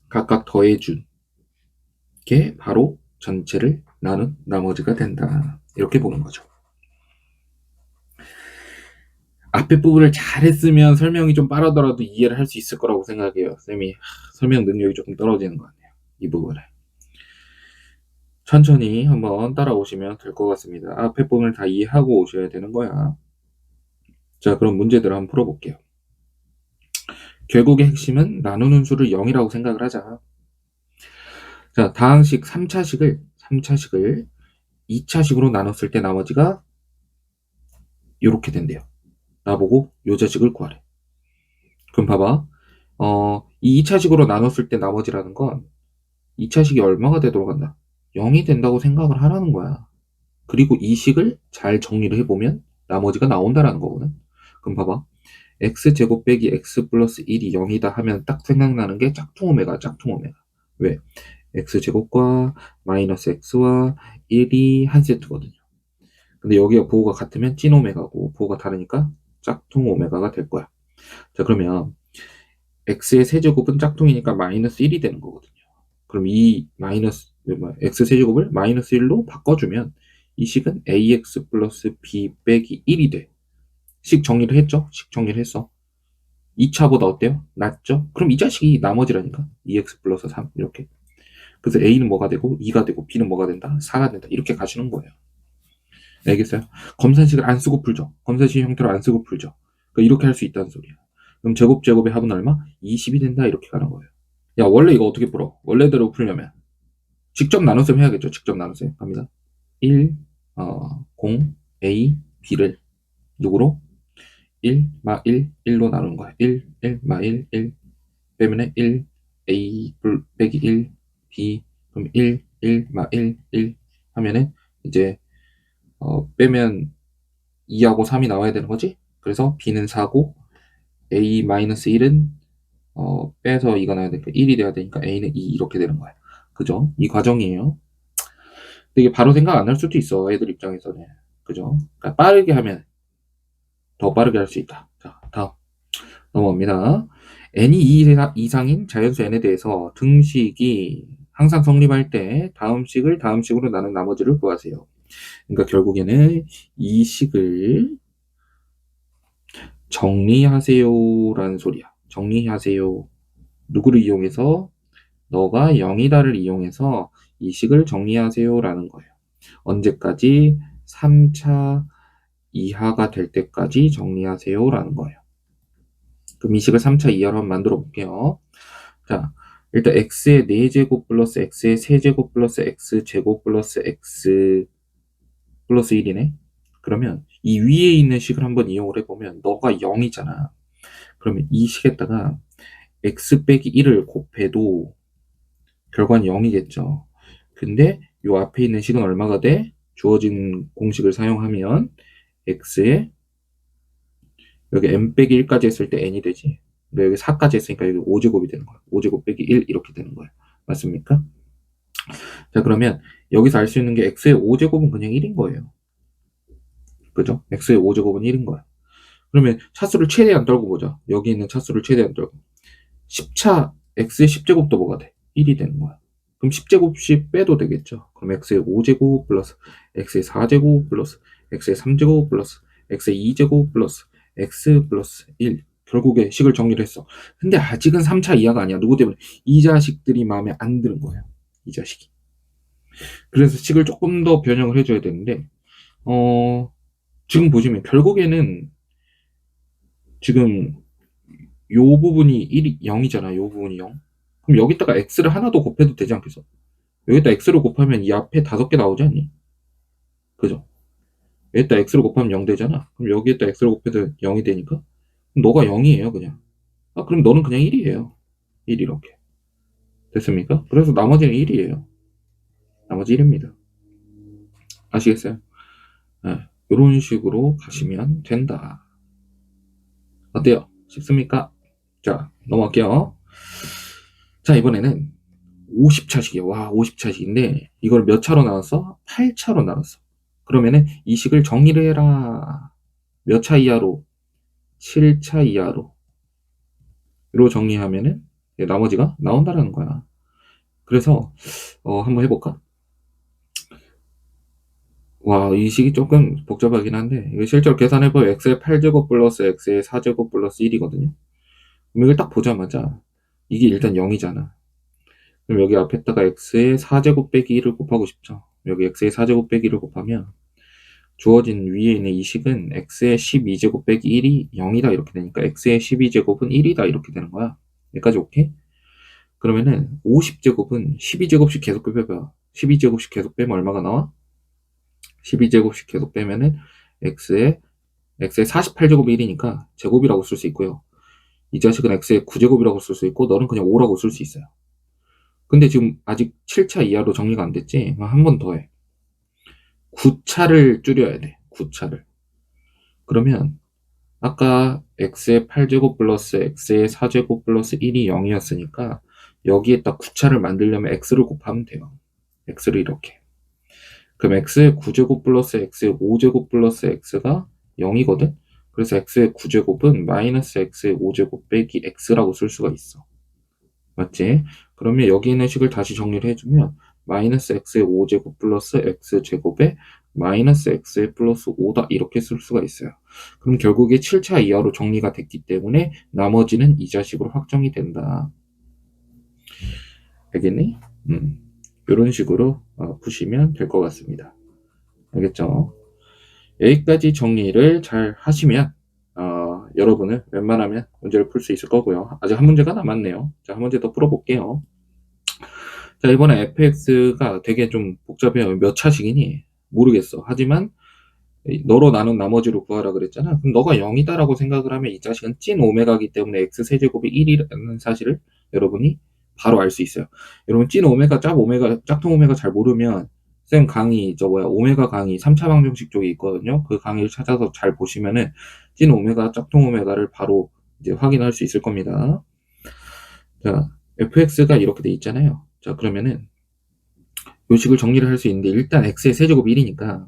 각각 더해준 게 바로 전체를 나눈 나머지가 된다. 이렇게 보는 거죠. 앞에 부분을 잘했으면 설명이 좀 빠르더라도 이해를 할 수 있을 거라고 생각해요. 쌤이 설명 능력이 조금 떨어지는 것 같네요. 이 부분을. 천천히 한번 따라오시면 될 것 같습니다. 앞에 부분을 다 이해하고 오셔야 되는 거야. 자, 그럼 문제들을 한번 풀어볼게요. 결국의 핵심은 나누는 수를 0이라고 생각을 하자. 자, 다항식 3차식을 2차식으로 나눴을 때 나머지가 이렇게 된대요. 나보고 요 자식을 구하래. 그럼 봐봐. 이 2차식으로 나눴을 때 나머지라는 건 2차식이 얼마가 되도록 한다? 0이 된다고 생각을 하라는 거야. 그리고 이 식을 잘 정리를 해보면 나머지가 나온다라는 거거든. 그럼 봐봐. x제곱 빼기 x 플러스 1이 0이다 하면 딱 생각나는 게 짝퉁 오메가, 짝퉁 오메가. 왜? x제곱과 마이너스 x와 1이 한 세트거든요. 근데 여기가 부호가 같으면 찐 오메가고 부호가 다르니까 짝퉁 오메가가 될 거야. 자, 그러면 x의 세제곱은 짝퉁이니까 마이너스 1이 되는 거거든요. 그럼 이 마이너스 x 세제곱을 마이너스 1로 바꿔주면 이 식은 ax 플러스 b 빼기 1이 돼. 식 정리를 했죠? 식 정리를 했어. 2차보다 어때요? 낮죠? 그럼 이 자식이 나머지라니까. 2x 플러스 3 이렇게. 그래서 a는 뭐가 되고 2가 되고 b는 뭐가 된다? 4가 된다. 이렇게 가시는 거예요. 알겠어요? 검산식을 안 쓰고 풀죠. 검산식 형태로 안 쓰고 풀죠. 그러니까 이렇게 할 수 있다는 소리야. 그럼 제곱의 합은 얼마? 20이 된다. 이렇게 가는 거예요. 야, 원래 이거 어떻게 풀어? 원래대로 풀려면 직접 나눗셈 해야겠죠. 직접 나눗셈 갑니다. 1, 0, a, b를 누구로? 1, 마 1, 1로 나누는 거야. 1, 1, 마 1, 1 빼면 1, a 빼기 1, b 그럼 1, 1, 마 1, 1 하면은 이제 빼면 2하고 3이 나와야 되는 거지? 그래서 b는 4고 a-1은 빼서 2가 나와야 되니까 1이 돼야 되니까 a는 2 이렇게 되는 거야. 그죠? 이 과정이에요. 근데 이게 바로 생각 안 날 수도 있어. 애들 입장에서는. 그죠? 그러니까 빠르게 하면 더 빠르게 할 수 있다. 자, 다음 넘어갑니다. n이 2 이상인 자연수 n에 대해서 등식이 항상 성립할 때 다음 식을 다음 식으로 나눈 나머지를 구하세요. 그러니까 결국에는 이 식을 정리하세요라는 소리야. 정리하세요. 누구를 이용해서? 너가 0이다를 이용해서 이 식을 정리하세요라는 거예요. 언제까지? 3차 이하가 될 때까지 정리하세요 라는 거예요. 그럼 이 식을 3차 이하로 한번 만들어 볼게요. 자, 일단 x의 4제곱 플러스 x의 세제곱 플러스 x제곱 플러스 x 플러스 1이네. 그러면 이 위에 있는 식을 한번 이용을 해보면 너가 0이잖아. 그러면 이 식에다가 x 빼기 1을 곱해도 결과는 0이겠죠. 근데 요 앞에 있는 식은 얼마가 돼? 주어진 공식을 사용하면 x에 여기 n 빼기 1까지 했을 때 n이 되지. 근데 여기 4까지 했으니까 여기 5제곱이 되는 거야. 5제곱 빼기 1 이렇게 되는 거야. 맞습니까? 자, 그러면 여기서 알 수 있는 게 x의 5제곱은 그냥 1인 거예요. 그죠? x의 5제곱은 1인 거야. 그러면 차수를 최대한 떨고 보자. 여기 있는 차수를 최대한 떨고. 10차 x의 10제곱도 뭐가 돼? 1이 되는 거야. 그럼 10제곱씩 빼도 되겠죠. 그럼 x의 5제곱 플러스 x의 4제곱 플러스 x의 3제곱 플러스 x의 2제곱 플러스 x 플러스 1. 결국에 식을 정리를 했어. 근데 아직은 3차 이하가 아니야. 누구 때문에? 이 자식들이 마음에 안 드는 거예요. 이 자식이. 그래서 식을 조금 더 변형을 해줘야 되는데 지금 보시면 결국에는 지금 요 부분이 1이 0이잖아. 요 부분이 0. 그럼 여기다가 x를 하나 더 곱해도 되지 않겠어? 여기다 x를 곱하면 이 앞에 5개 나오지 않니? 그죠? 여기다 x를 곱하면 0 되잖아. 그럼 여기에다 x를 곱해도 0이 되니까 그럼 너가 0이에요, 그냥. 아, 그럼 너는 그냥 1이에요. 1 이렇게. 됐습니까? 그래서 나머지는 1이에요. 나머지 1입니다. 아시겠어요? 네, 이런 식으로 가시면 된다. 어때요? 쉽습니까? 자, 넘어갈게요. 자, 이번에는 50차식이에요. 와, 50차식인데 이걸 몇 차로 나눴어? 8차로 나눴어. 그러면은 이 식을 정리를 해라. 몇 차 이하로? 7차 이하로. 로 정리하면은 나머지가 나온다라는 거야. 그래서 한번 해볼까? 와, 이 식이 조금 복잡하긴 한데 이거 실제로 계산해보면 x의 8제곱 플러스 x의 4제곱 플러스 1이거든요. 그럼 이걸 딱 보자마자 이게 일단 0이잖아. 그럼 여기 앞에다가 x의 4제곱 빼기 1을 곱하고 싶죠. 여기 x의 4제곱 빼기 1을 곱하면 주어진 위에 있는 이 식은 x의 12제곱 빼기 1이 0이다 이렇게 되니까 x의 12제곱은 1이다 이렇게 되는 거야. 여기까지 오케이? 그러면은 50제곱은 12제곱씩 계속 빼봐. 12제곱씩 계속 빼면 얼마가 나와? 12제곱씩 계속 빼면은 x의 48제곱이 1이니까 제곱이라고 쓸 수 있고요. 이 자식은 x의 9제곱이라고 쓸 수 있고 너는 그냥 5라고 쓸 수 있어요. 근데 지금 아직 7차 이하로 정리가 안 됐지? 한 번 더 해. 9차를 줄여야 돼. 9차를. 그러면 아까 x의 8제곱 플러스 x의 4제곱 플러스 1이 0이었으니까 여기에다 9차를 만들려면 x를 곱하면 돼요. x를 이렇게. 그럼 x의 9제곱 플러스 x의 5제곱 플러스 x가 0이거든? 그래서 x의 9제곱은 마이너스 x의 5제곱 빼기 x라고 쓸 수가 있어. 맞지? 그러면 여기 있는 식을 다시 정리를 해주면 마이너스 x의 5제곱 플러스 x제곱에 마이너스 x의 플러스 5다 이렇게 쓸 수가 있어요. 그럼 결국에 7차 이하로 정리가 됐기 때문에 나머지는 이 자식으로 확정이 된다. 알겠니? 이런 식으로 푸시면 될 것 같습니다. 알겠죠? 여기까지 정리를 잘 하시면 여러분은 웬만하면 문제를 풀 수 있을 거고요. 아직 한 문제가 남았네요. 자, 한 문제 더 풀어볼게요. 자, 이번에 fx가 되게 좀 복잡해요. 몇 차식이니? 모르겠어. 하지만 너로 나눈 나머지로 구하라 그랬잖아. 그럼 너가 0이다라고 생각을 하면 이 자식은 찐 오메가이기 때문에 x세제곱이 1이라는 사실을 여러분이 바로 알 수 있어요. 여러분 찐 오메가, 짭 오메가, 짝퉁 오메가 잘 모르면 쌤 강의 오메가 강의 3차 방정식 쪽에 있거든요. 그 강의를 찾아서 잘 보시면은 찐 오메가, 짝퉁 오메가를 바로 이제 확인할 수 있을 겁니다. 자, fx가 이렇게 돼 있잖아요. 자, 그러면은 요식을 정리를 할 수 있는데 일단 x의 세제곱 1이니까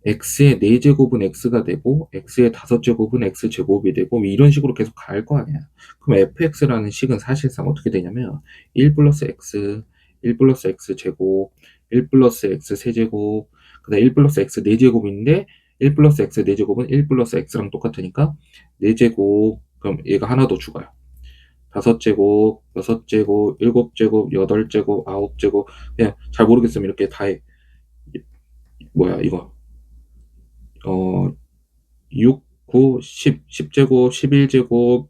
x의 4제곱은 x가 되고 x의 5제곱은 x제곱이 되고 이런 식으로 계속 갈 거 아니야. 그럼 fx라는 식은 사실상 어떻게 되냐면 1 플러스 x, 1 플러스 x제곱, 1 플러스 x 세제곱, 그 다음에 1 플러스 x 4제곱인데 1 플러스 x 4제곱은 1 플러스 x랑 똑같으니까 4제곱, 그럼 얘가 하나 더 죽어요. 5제곱, 6제곱, 7제곱, 8제곱, 9제곱, 그냥 잘 모르겠으면 이렇게 다 해. 뭐야 이거 6, 9, 10, 10제곱, 11제곱,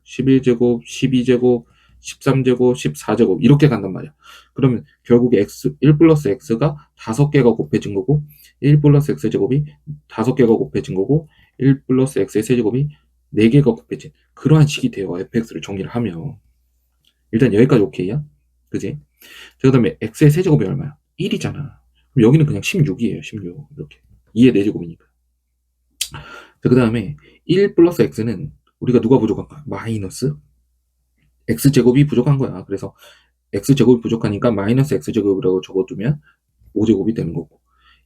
11제곱, 12제곱, 13제곱, 14제곱 이렇게 간단 말이야. 그러면 결국에 x 1 플러스 x가 5개가 곱해진 거고 1 플러스 x제곱이 5개가 곱해진 거고 1 플러스 x의 세제곱이 4개가 곱해진 그러한 식이 돼요. fx를 정리를 하면. 일단 여기까지 오케이야? 그지? 그 다음에 x의 세제곱이 얼마야? 1이잖아. 그럼 여기는 그냥 16이에요. 16 이렇게 2의 4제곱이니까. 그 다음에 1 플러스 x는 우리가 누가 부족한 거야? 마이너스 x제곱이 부족한 거야. 그래서 x제곱이 부족하니까 마이너스 x제곱이라고 적어두면 5제곱이 되는 거고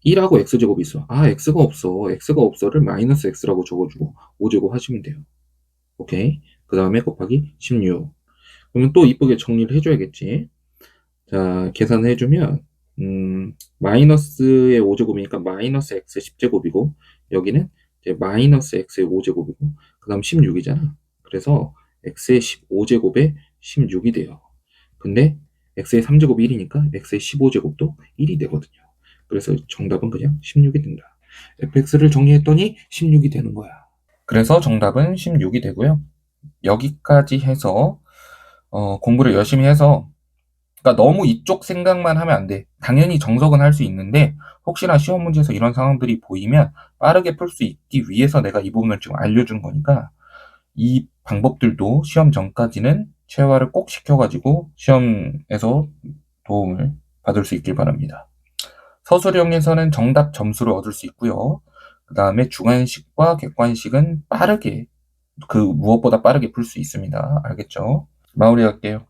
1하고 x제곱이 있어. 아 x가 없어. x가 없어를 마이너스 x라고 적어주고 5제곱 하시면 돼요. 오케이. 그 다음에 곱하기 16. 그러면 또 이쁘게 정리를 해줘야겠지. 자 계산을 해주면 마이너스의 5제곱이니까 마이너스 x 10제곱이고 여기는 이제 마이너스 x의 5제곱이고 그 다음 16이잖아. 그래서 x의 15제곱에 16이 돼요. 근데 x의 3제곱이 1이니까 x의 15제곱도 1이 되거든요. 그래서 정답은 그냥 16이 된다. fx를 정리했더니 16이 되는 거야. 그래서 정답은 16이 되고요. 여기까지 해서 공부를 열심히 해서 그러니까 너무 이쪽 생각만 하면 안 돼. 당연히 정석은 할 수 있는데 혹시나 시험 문제에서 이런 상황들이 보이면 빠르게 풀 수 있기 위해서 내가 이 부분을 지금 알려준 거니까 이 방법들도 시험 전까지는 체화를 꼭 시켜가지고 시험에서 도움을 받을 수 있길 바랍니다. 서술형에서는 정답 점수를 얻을 수 있고요. 그 다음에 주관식과 객관식은 빠르게 무엇보다 빠르게 풀 수 있습니다. 알겠죠? 마무리할게요.